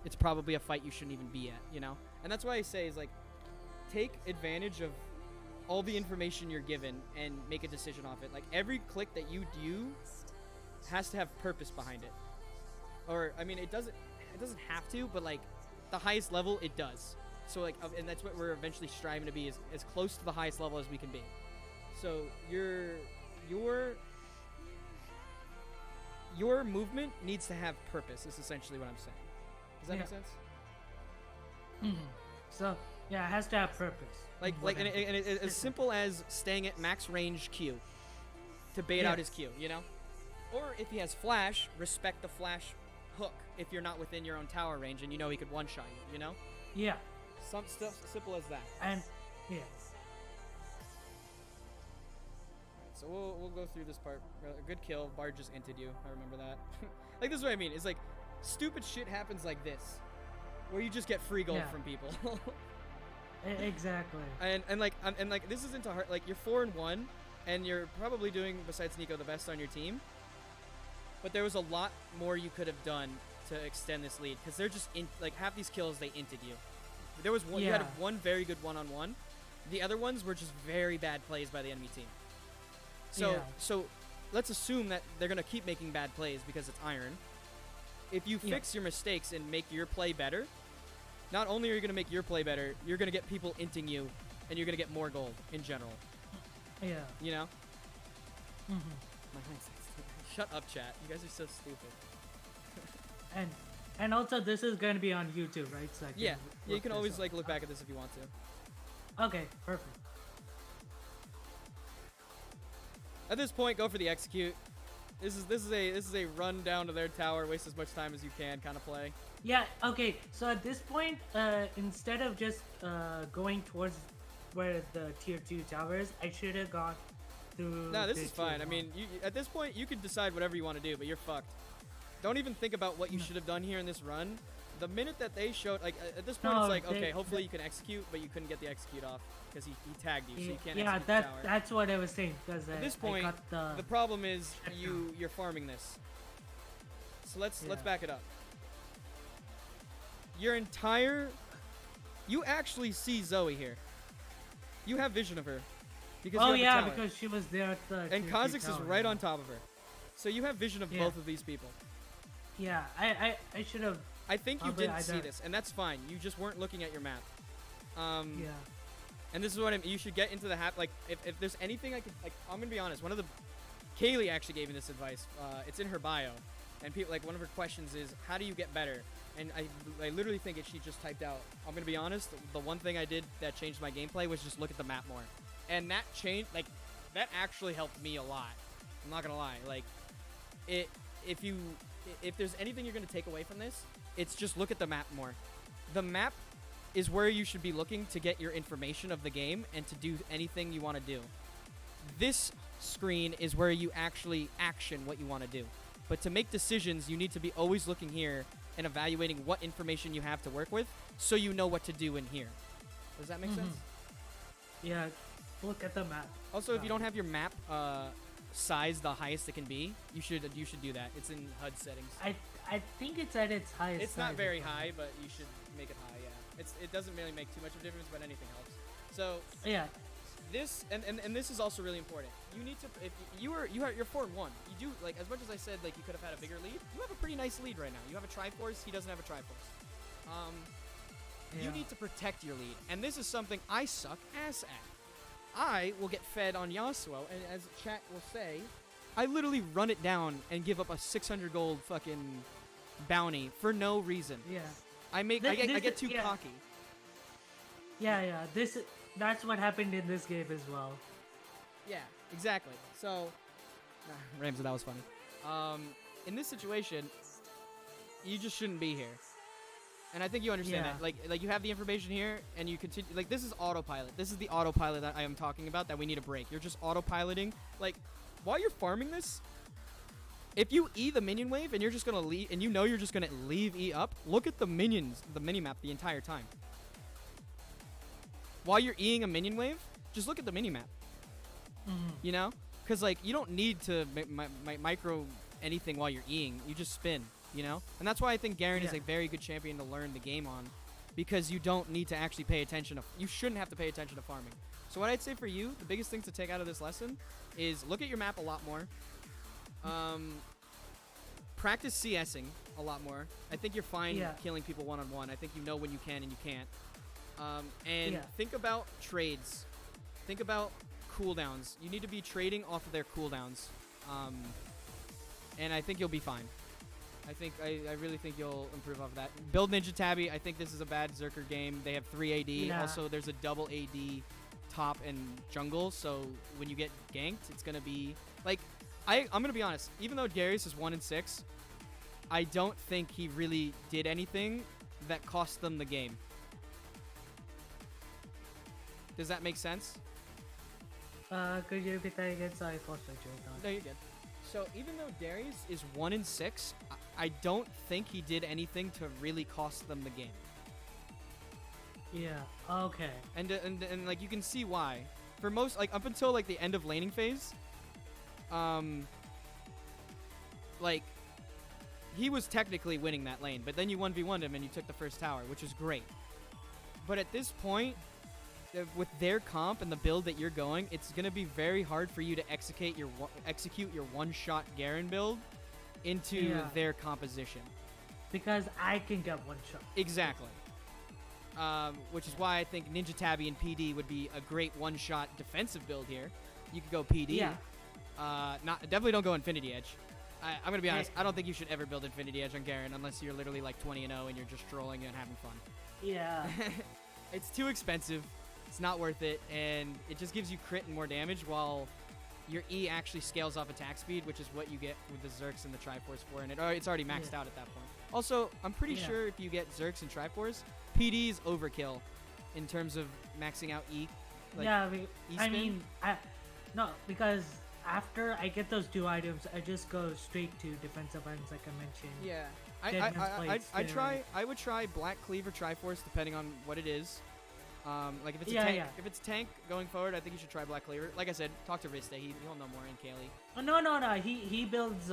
it's probably a fight you shouldn't even be at, you know? And that's why I say is like, take advantage of all the information you're given and make a decision off it. Like every click that you do has to have purpose behind it. Or I mean, it doesn't have to, but like the highest level it does. So like, and that's what we're eventually striving to be is as close to the highest level as we can be. So your movement needs to have purpose. Is essentially what I'm saying. Does that make sense? So yeah, it has to have purpose. And it's as simple as staying at max range Q to bait out his Q, you know? Or if he has flash, respect the flash hook if you're not within your own tower range and you know he could one-shot you, you know? Yeah. Some stuff simple as that. And yeah. So we'll go through this part. A good kill. Bard just inted you. I remember that. Like this is what I mean. It's like stupid shit happens like this. where you just get free gold Yeah. from people. Exactly. and like this isn't a hard, like you're 4-1, and you're probably doing, besides Nico, the best on your team. But there was a lot more you could have done to extend this lead, because they're just like half these kills they inted you. There was one, you had one very good one-on-one. The other ones were just very bad plays by the enemy team. So let's assume that they're gonna keep making bad plays because it's Iron. If you fix your mistakes and make your play better, not only are you gonna make your play better, you're gonna get people inting you, and you're gonna get more gold in general. Yeah. You know? Mm-hmm. Shut up, chat. You guys are so stupid. And also this is gonna be on YouTube, right? So I can you can always up. like look back at this if you want to. Okay, perfect. At this point, go for the execute. This is a run down to their tower, waste as much time as you can kind of play. Yeah. Okay. So at this point, instead of just going towards where the tier 2 tower is, I should have gone through. No, this is fine. I mean, at this point, you can decide whatever you want to do, but you're fucked. Don't even think about what you should have done here in this run. The minute that they showed, like, at this point, it's like, okay, hopefully you can execute, but you couldn't get the execute off because he tagged you, so you can't execute the tower. That's what I was saying. Because at this point, the problem is you're farming this. So let's back it up. Your entire, you actually see Zoe here. You have vision of her. Because you have a tower. Because she was there at the. And Kha'Zix is right on top of her. So you have vision of both of these people. Yeah, I should have. I think you didn't see this, and that's fine. You just weren't looking at your map. Yeah. And this is what I mean. You should get into the like, if there's anything I could, like, I'm gonna be honest. Kaylee actually gave me this advice. It's in her bio, and people, like, one of her questions is, how do you get better? And I literally think she just typed out, I'm gonna be honest. The one thing I did that changed my gameplay was just look at the map more, and that changed. Like, that actually helped me a lot. I'm not gonna lie. Like, if there's anything you're gonna take away from this, it's just look at the map more. The map is where you should be looking to get your information of the game and to do anything you want to do. This screen is where you actually action what you want to do. But to make decisions, you need to be always looking here and evaluating what information you have to work with so you know what to do in here. Does that make sense? Yeah, look at the map. Also, if you don't have your map size the highest it can be, you should do that. It's in HUD settings. I think it's at its highest. It's not very high, but you should make it high. Yeah, it doesn't really make too much of a difference, but anything helps. So yeah, this and this is also really important. You need to, if you're 4-1. You do, like, as much as I said, like, you could have had a bigger lead. You have a pretty nice lead right now. You have a Triforce. He doesn't have a Triforce. You need to protect your lead, and this is something I suck ass at. I will get fed on Yasuo, and as chat will say, I literally run it down and give up a 600 gold fucking bounty for no reason. Yeah. I get too cocky. Yeah. That's what happened in this game as well. Yeah, exactly. So, Ramsey, that was funny. In this situation, you just shouldn't be here. And I think you understand that. Like you have the information here, and you continue. Like, this is autopilot. This is the autopilot that I am talking about that we need to break. You're just autopiloting. Like, while you're farming this, if you E the minion wave and you're just gonna leave, and you know you're just gonna leave E up, look at the minions, the minimap the entire time. While you're Eing a minion wave, just look at the minimap. You know, because, like, you don't need to micro anything while you're Eing. You just spin. You know? And that's why I think Garen is a very good champion to learn the game on, because you don't need to actually pay attention to, you shouldn't have to pay attention to farming. So what I'd say for you, the biggest thing to take out of this lesson is look at your map a lot more. Practice CSing a lot more. I think you're fine killing people one-on-one. I think you know when you can and you can't. Think about trades. Think about cooldowns. You need to be trading off of their cooldowns. And I think you'll be fine. I really think you'll improve off of that. Build Ninja Tabby. I think this is a bad Zerker game. They have 3 AD. Yeah. Also, there's a double AD top and jungle. So when you get ganked, it's gonna be like, I'm gonna be honest. Even though Darius is 1-6, I don't think he really did anything that cost them the game. Does that make sense? Could you repeat that again? Sorry, I lost my train of thought. No, you're good. So even though Darius is 1-6, I don't think he did anything to really cost them the game. Yeah. Okay. And like you can see why. For most, like up until like the end of laning phase, like he was technically winning that lane, but then you 1v1'd him and you took the first tower, which is great. But at this point, with their comp and the build that you're going, it's gonna be very hard for you to execute your one-shot Garen build into their composition. Because I can get one shot. Exactly. Which is why I think Ninja Tabby and PD would be a great one-shot defensive build here. You could go PD. Yeah. Definitely don't go Infinity Edge. I'm gonna be honest. I don't think you should ever build Infinity Edge on Garen unless you're literally like 20-0 and you're just trolling and having fun. Yeah. It's too expensive. It's not worth it, and it just gives you crit and more damage while your E actually scales off attack speed, which is what you get with the Zerks and the Triforce for, and it's already maxed out at that point. Also, I'm pretty sure if you get Zerks and Triforce, PD is overkill in terms of maxing out E. Like, yeah, I mean, no, because after I get those 2 items, I just go straight to defensive items, like I mentioned. Yeah, I would try Black Cleaver Triforce depending on what it is. Like if it's if it's tank going forward, I think you should try Black Cleaver. Like I said, talk to Rista. He'll know more in Kaylee. Oh no. He builds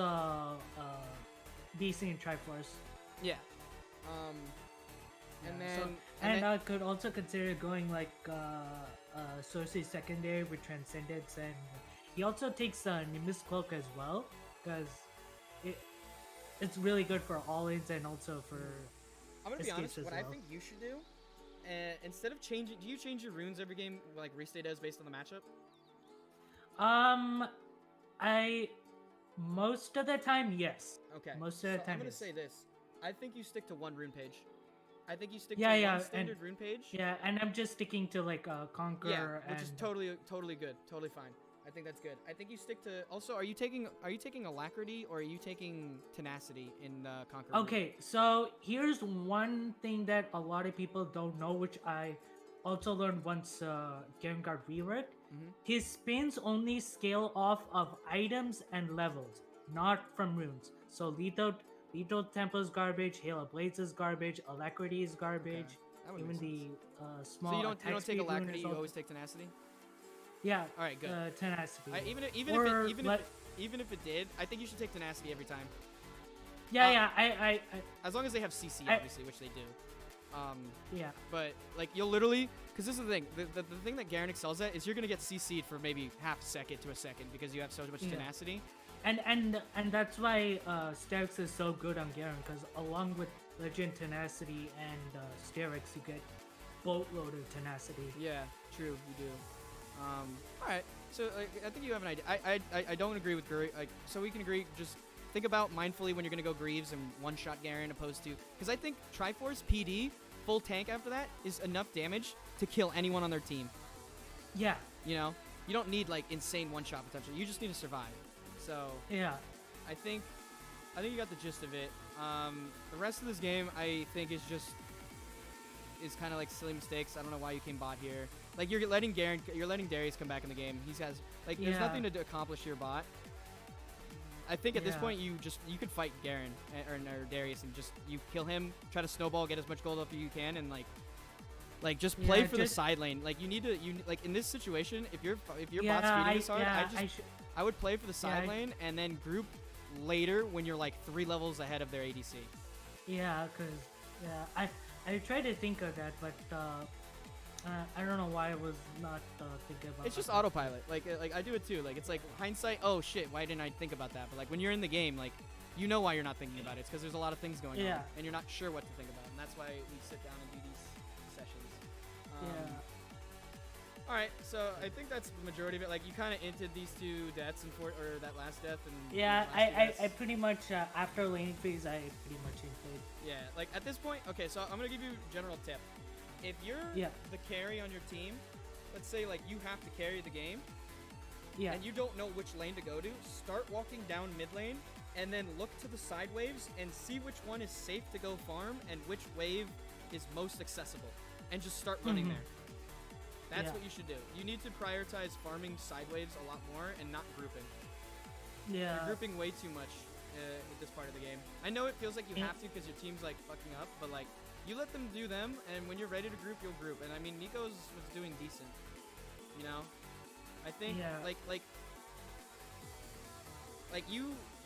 DC and Triforce. Yeah. And I could also consider going like Sorcery Secondary with Transcendence, and he also takes Nimbus Cloak as well, because it's really good for all-ins and also for I'm gonna be honest, what I think you should do, instead of changing, do you change your runes every game like Restay does based on the matchup? I most of the time, yes. Okay. Most of the time. I'm gonna say this. I think you stick to one rune page. I think you stick to one standard rune page. Yeah, and I'm just sticking to like Conquer, which is totally good, totally fine. I think that's good. I think you stick to. Also, are you taking Alacrity or are you taking Tenacity in Conquer? Okay, so here's one thing that a lot of people don't know, which I also learned once Garen got reworked. His spins only scale off of items and levels, not from runes. So Lethal Tempo is garbage, Hail of Blades is garbage, Alacrity is garbage. Okay. Even the small. So you don't take Alacrity, you always take Tenacity? Yeah. All right, good. Tenacity. Even if it did, I think you should take Tenacity every time. Yeah, I as long as they have CC, obviously, which they do. Yeah. But like you'll literally, because this is the thing, the thing that Garen excels at is you're gonna get CC'd for maybe half a second to a second because you have so much tenacity. And that's why Sterix is so good on Garen, because along with Legend Tenacity and Sterix, you get boatload of tenacity. Yeah, true, you do. All right, so I think you have an idea. I don't agree with Greaves. So we can agree. Just think about mindfully when you're gonna go Greaves and one-shot Garen opposed to, because I think Triforce PD full tank after that is enough damage to kill anyone on their team. Yeah. You know, you don't need like insane one-shot potential. You just need to survive. So yeah, I think you got the gist of it. The rest of this game I think is kind of like silly mistakes. I don't know why you came bot here. Like you're letting Darius come back in the game. He has like there's nothing to accomplish your bot. I think at this point you could fight Garen or Darius and just you kill him, try to snowball, get as much gold up as you can, and like just play for the side lane. Like you need to like in this situation, if your bot's feeding this hard, I would play for the side lane and then group later when you're like 3 levels ahead of their ADC. Yeah, because I tried to think of that, but I don't know why I was not thinking about. It's just autopilot. Like I do it too. Like it's like hindsight. Oh shit, why didn't I think about that? But like when you're in the game, like you know why you're not thinking about it. It's because there's a lot of things going on, and you're not sure what to think about, and that's why we sit down and do these sessions. All right, so I think that's the majority of it. Like you kind of hinted these 2 deaths or that last death and I pretty much after laning phase I pretty much hinted. Yeah, like at this point, okay, so I'm gonna give you a general tip. If you're the carry on your team, let's say like you have to carry the game, and you don't know which lane to go to, start walking down mid lane and then look to the side waves and see which one is safe to go farm and which wave is most accessible, and just start running there. That's what you should do. You need to prioritize farming side waves a lot more and not grouping. Yeah. You're grouping way too much at this part of the game. I know it feels like you have to because your team's like fucking up, but like You let them do them, and when you're ready to group, you'll group. And I mean, Nico's was doing decent. You know, I think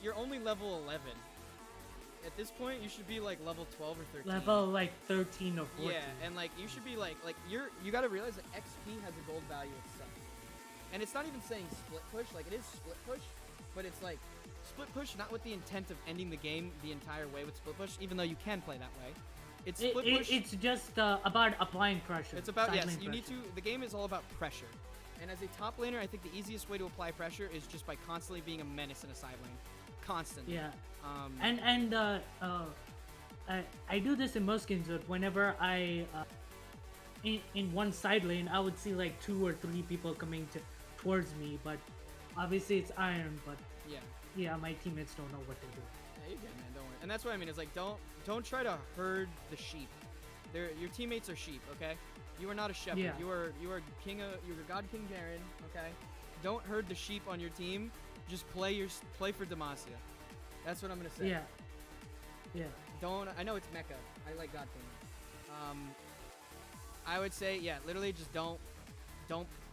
you're only level 11. At this point, you should be like level 12 or 13. Level like 13 or 14. Yeah, and like you should be like you gotta realize that XP has a gold value itself. And it's not even saying split push, like it is split push, but it's like split push not with the intent of ending the game the entire way with split push, even though you can play that way. It's split push. It's just about applying pressure. It's about, yes, pressure. You need to, the game is all about pressure. And as a top laner, I think the easiest way to apply pressure is just by constantly being a menace in a side lane. Constantly. Yeah. I do this in most games, but whenever I in one side lane, I would see like 2 or 3 people coming towards me, but obviously it's Iron, but yeah, my teammates don't know what to do. Yeah, you can, man, don't worry. And that's what I mean, is like don't try to herd the sheep. Your teammates are sheep, okay? You are not a shepherd. Yeah. You are God King Garen, okay? Don't herd the sheep on your team. Just play for Demacia. That's what I'm gonna say. Yeah. I know it's Mecha. I like God King. I would say, literally just don't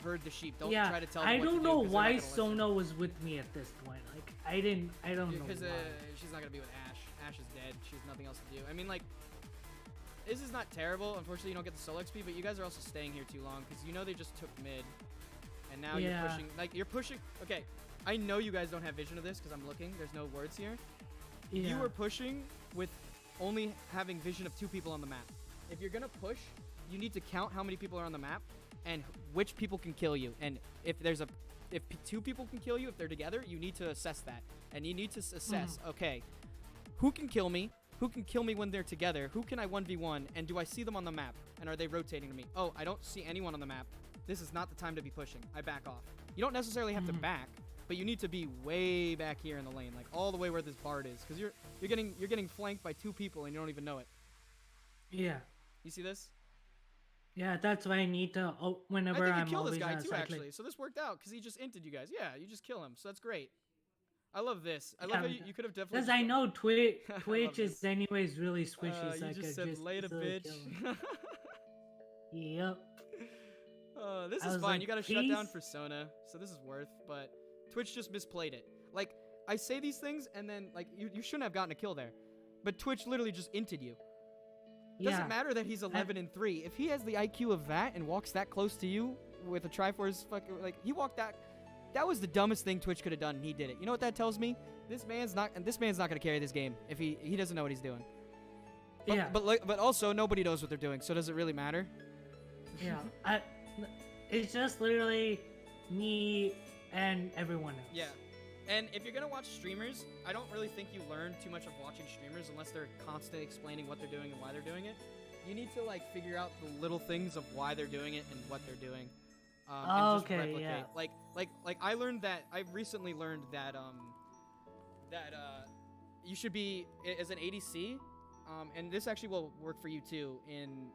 herd the sheep. Don't try to tell them I what don't to know do, why Sona was with me at this point. Like I don't know. Because why. she's not gonna be with Ashe. Ashe is dead. She has nothing else to do. I mean, like, this is not terrible. Unfortunately, you don't get the solo XP, but you guys are also staying here too long because you know they just took mid, and now you're pushing. Like you're pushing. Okay, I know you guys don't have vision of this because I'm looking. There's no words here. Yeah. You are pushing with only having vision of 2 people on the map. If you're gonna push, you need to count how many people are on the map and which people can kill you. And if 2 people can kill you, if they're together, you need to assess that. And you need to assess, okay, who can kill me? Who can kill me when they're together? Who can I 1v1? And do I see them on the map? And are they rotating to me? Oh, I don't see anyone on the map. This is not the time to be pushing. I back off. You don't necessarily have to back, but you need to be way back here in the lane, like all the way where this bard is, because you're getting flanked by 2 people and you don't even know it. Yeah. You see this? Yeah, that's why I need to. Whenever I think I'm you kill this always guy on a too, side actually. lane. So this worked out because he just inted you guys. Yeah, you just kill him. So that's great. I love this. I love how you could have definitely. Because I know Twitch is anyways really squishy. So you just said later, bitch. Yep. This is fine. You got to shut down for Sona, so this is worth. But Twitch just misplayed it. Like I say these things, and then like you shouldn't have gotten a kill there, but Twitch literally just inted you. Doesn't matter that he's 11 and 3. If he has the IQ of that and walks that close to you with a Triforce, like he walked that. That was the dumbest thing Twitch could have done, and he did it. You know what that tells me? This man's not gonna carry this game if he doesn't know what he's doing. But also nobody knows what they're doing, so does it really matter? Yeah, it's just literally me and everyone else. Yeah. And if you're gonna watch streamers, I don't really think you learn too much of watching streamers unless they're constantly explaining what they're doing and why they're doing it. You need to like figure out the little things of why they're doing it and what they're doing. And just replicate. Yeah. Like I learned that I recently learned that you should be as an ADC, and this actually will work for you too in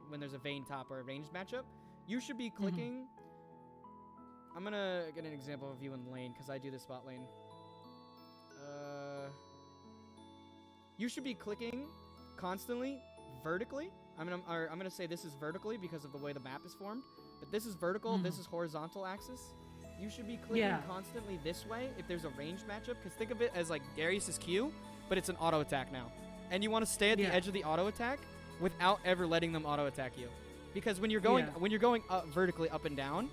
when there's a Vayne top or a ranged matchup. You should be clicking. I'm gonna get an example of you in lane because I do this spot lane. You should be clicking constantly vertically. I'm gonna say this is vertically because of the way the map is formed. But this is vertical. This is horizontal axis. You should be clicking constantly this way if there's a ranged matchup. Because think of it as like Darius's Q, but it's an auto attack now. And you want to stay at the edge of the auto attack without ever letting them auto attack you. Because when you're going up vertically up and down,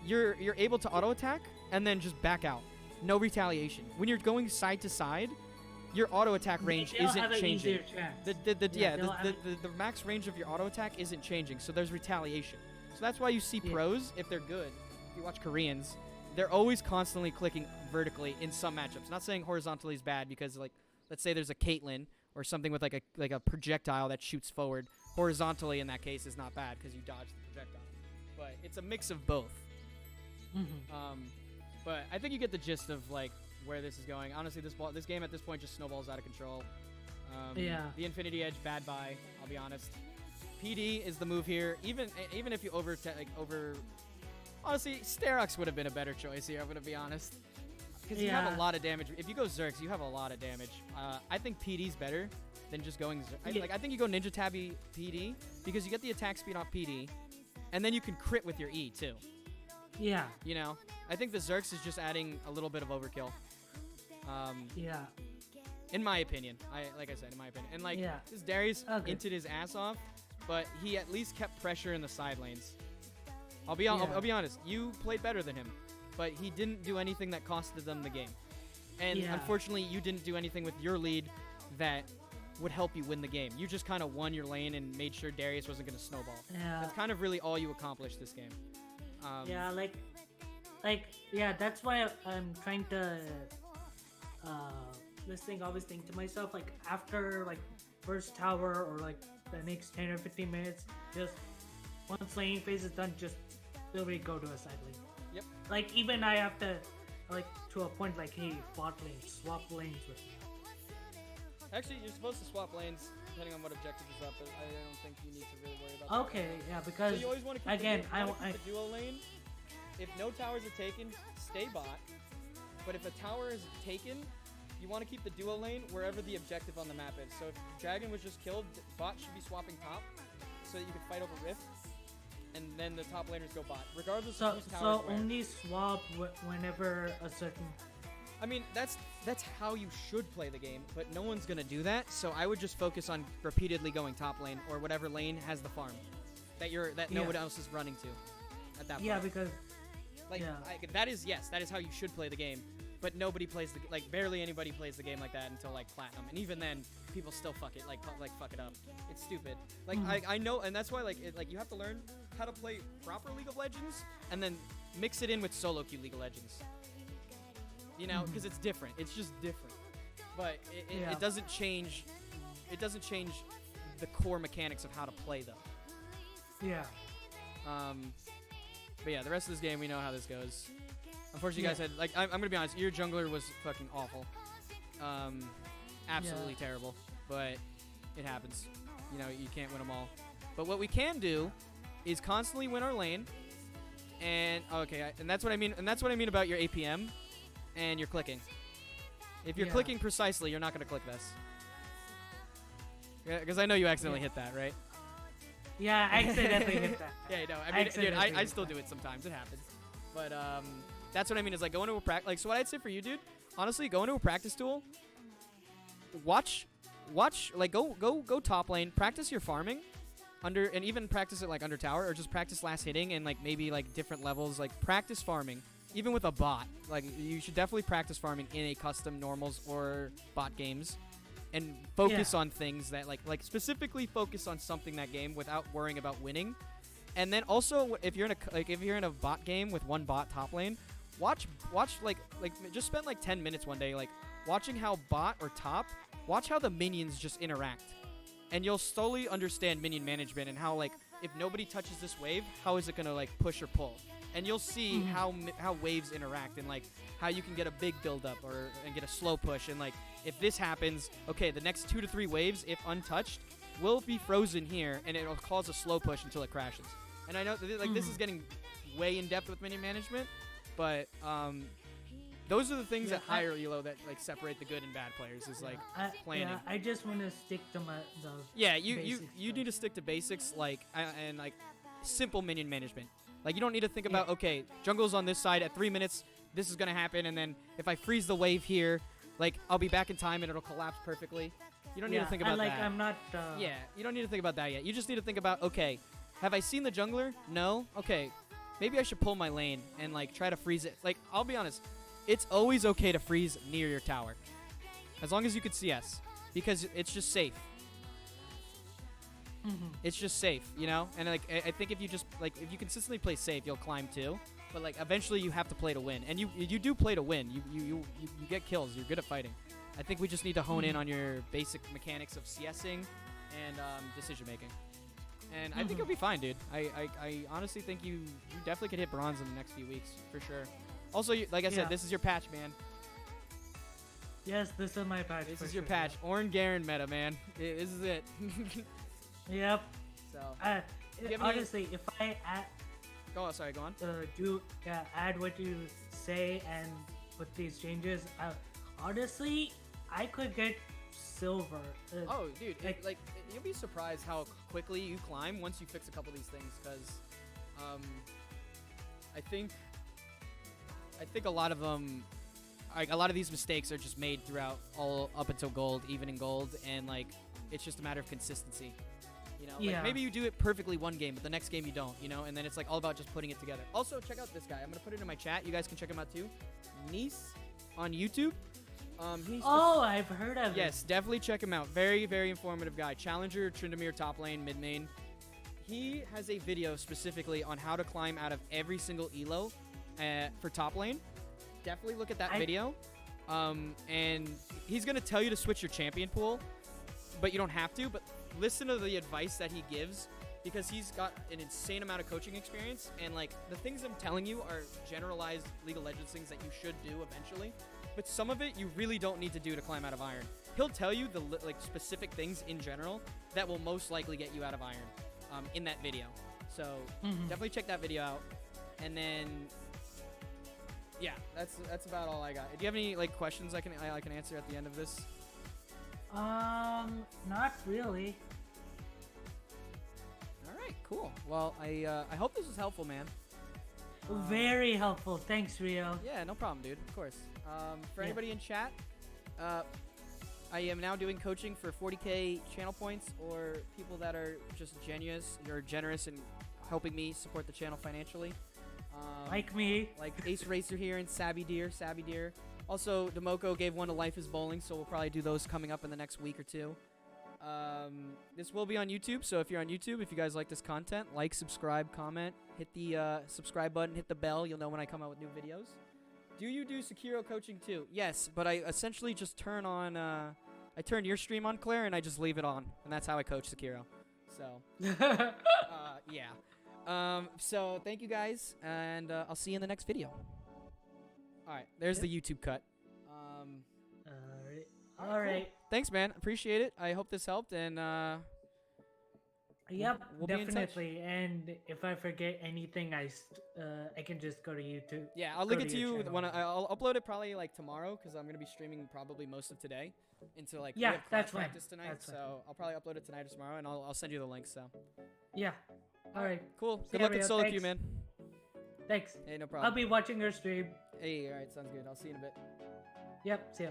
you're able to auto attack and then just back out. No retaliation. When you're going side to side, your auto attack range isn't changing. The max range of your auto attack isn't changing, so there's retaliation. So that's why you see pros, if they're good, if you watch Koreans, they're always constantly clicking vertically in some matchups. Not saying horizontally is bad because, like, let's say there's a Caitlyn or something with like a projectile that shoots forward. Horizontally in that case is not bad because you dodge the projectile. But it's a mix of both. But I think you get the gist of like where this is going. Honestly, this game at this point just snowballs out of control. The Infinity Edge, bad buy. I'll be honest. PD is the move here. Even if you honestly, Sterox would have been a better choice here. I'm gonna be honest, because you have a lot of damage. If you go Zerx, you have a lot of damage. I think PD's better, than just going. Yeah. I think you go Ninja Tabby PD because you get the attack speed off PD, and then you can crit with your E too. Yeah. You know, I think the Zerks is just adding a little bit of overkill. Yeah. In my opinion, like I said, in my opinion, and like Yeah. this Darius Okay. inted his ass off, but he at least kept pressure in the side lanes. I'll be honest. You played better than him, but he didn't do anything that costed them the game. And Yeah. unfortunately, you didn't do anything with your lead that would help you win the game. You just kind of won your lane and made sure Darius wasn't going to snowball. Yeah. That's kind of really all you accomplished this game. Yeah, yeah, that's why I'm trying to always think to myself, like, after like first tower or like the next 10 or 15 minutes, just once laning phase is done, just literally go to a side lane. Yep. Like, even I have to, like, to a point, like, hey, bot lane, swap lanes with me. Actually, you're supposed to swap lanes depending on what objective is up, but I don't think you need to really worry about that. Okay, yeah, because So you always want to keep again, the duo lane. If no towers are taken, stay bot. But if a tower is taken, you want to keep the duo lane wherever the objective on the map is. So if Dragon was just killed, bot should be swapping top so that you can fight over Rift, and then the top laners go bot, regardless of whose towers where. only swap whenever a certain. I mean, that's how you should play the game, but no one's gonna do that. So I would just focus on repeatedly going top lane or whatever lane has the farm that no one else is running to at that point. Yeah, because that is how you should play the game. But nobody plays barely anybody plays the game like that until like platinum, and even then, people still fuck it fuck it up. It's stupid. I know, and that's why you have to learn how to play proper League of Legends, and then mix it in with solo queue League of Legends. You know, because it's different. It's just different. But it doesn't change. It doesn't change the core mechanics of how to play them. Yeah. But yeah, the rest of this game, we know how this goes. Unfortunately, you guys had, I'm going to be honest, your jungler was fucking awful. Absolutely terrible. But it happens. You know, you can't win them all. But what we can do is constantly win our lane. And, and that's what I mean. And that's what I mean about your APM and your clicking. If you're clicking precisely, you're not going to click this. Because I know you accidentally hit that, right? Yeah, I accidentally hit that. Yeah, no, I mean, dude, I still do it sometimes. It happens. But, that's what I mean is like going to a practice. So what I'd say for you, dude, honestly, go into a practice duel. Watch, go top lane. Practice your farming, and even practice it like under tower, or just practice last hitting and like maybe like different levels. Like practice farming, even with a bot. Like you should definitely practice farming in a custom normals or bot games, and focus on things that like specifically focus on something that game without worrying about winning. And then also if you're in a bot game with one bot top lane. Watch just spend like 10 minutes one day watching how bot or top watch how the minions just interact, and you'll slowly understand minion management and how if nobody touches this wave, how is it gonna push or pull, and you'll see how waves interact and how you can get a big build up and get a slow push, and if this happens, okay, the next 2 to 3 waves, if untouched, will be frozen here and it'll cause a slow push until it crashes. And I know this is getting way in depth with minion management. But those are the things at higher elo that separate the good and bad players is planning. Yeah, I just want to stick to the you need to stick to basics and simple minion management. You don't need to think about okay, jungle's on this side at 3 minutes, this is gonna happen, and then if I freeze the wave here, I'll be back in time and it'll collapse perfectly. You don't need to think about that. I'm not. You don't need to think about that yet. You just need to think about okay, have I seen the jungler? No. Okay. Maybe I should pull my lane and try to freeze it. I'll be honest, it's always okay to freeze near your tower, as long as you can CS, because it's just safe. It's just safe, you know. And I think if you just if you consistently play safe, you'll climb too. But eventually you have to play to win, and you do play to win. You get kills. You're good at fighting. I think we just need to hone in on your basic mechanics of CSing and decision making. And I think you'll be fine, dude. I honestly think you definitely could hit bronze in the next few weeks, for sure. Also, like I said, this is your patch, man. Yes, this is my patch. This is your patch. Iron Garen meta, man. This is it. Yep. So. Honestly, if I add... Go on. Add what you say and with these changes, honestly, I could get silver. Oh, dude, like- you'll be surprised how quickly you climb once you fix a couple of these things. Because, I think a lot of them, like a lot of these mistakes are just made throughout all up until gold, even in gold, and like it's just a matter of consistency. You know, like maybe you do it perfectly one game, but the next game you don't. You know, and then it's like all about just putting it together. Also, check out this guy. I'm gonna put it in my chat. You guys can check him out too. Nice on YouTube. I've heard of it. Yes, definitely check him out. Very, very informative guy. Challenger, Tryndamere, top lane, mid main. He has a video specifically on how to climb out of every single elo for top lane. Definitely look at that video. And he's going to tell you to switch your champion pool, but you don't have to. But listen to the advice that he gives, because he's got an insane amount of coaching experience. And like the things I'm telling you are generalized League of Legends things that you should do eventually. But some of it you really don't need to do to climb out of Iron. He'll tell you the like specific things in general that will most likely get you out of Iron in that video. So definitely check that video out. And then yeah, that's about all I got. Do you have any like questions I can answer at the end of this? Not really. All right, cool. Well, I hope this was helpful, man. Very helpful. Thanks, Rio. Yeah, no problem, dude. Of course. For anybody in chat, I am now doing coaching for 40K channel points, or people that are just generous in helping me support the channel financially. Like me. Like Ace Racer here and Sabby Deer. Also, Demoko gave one to Life is Bowling, so we'll probably do those coming up in the next week or two. This will be on YouTube, so if you're on YouTube, if you guys like this content, like, subscribe, comment, hit the subscribe button, hit the bell. You'll know when I come out with new videos. Do you do Sekiro coaching too? Yes, but I essentially just turn on, I turn your stream on, Claire, and I just leave it on, and that's how I coach Sekiro. So, yeah. So thank you guys, and I'll see you in the next video. All right, there's the YouTube cut. All right. Cool. Thanks, man. Appreciate it. I hope this helped, and yep, we'll be in touch. definitely. And if I forget anything, I can just go to YouTube. Yeah, I'll link it to you when I'll upload it probably like tomorrow, because I'm gonna be streaming probably most of today into like we have class practice tonight. So I'll probably upload it tonight or tomorrow, and I'll send you the link. So yeah. All right. Cool. Good luck at solo queue, man. Thanks. Hey, no problem. I'll be watching your stream. Hey, all right, sounds good. I'll see you in a bit. Yep. See ya.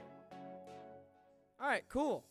All right, cool.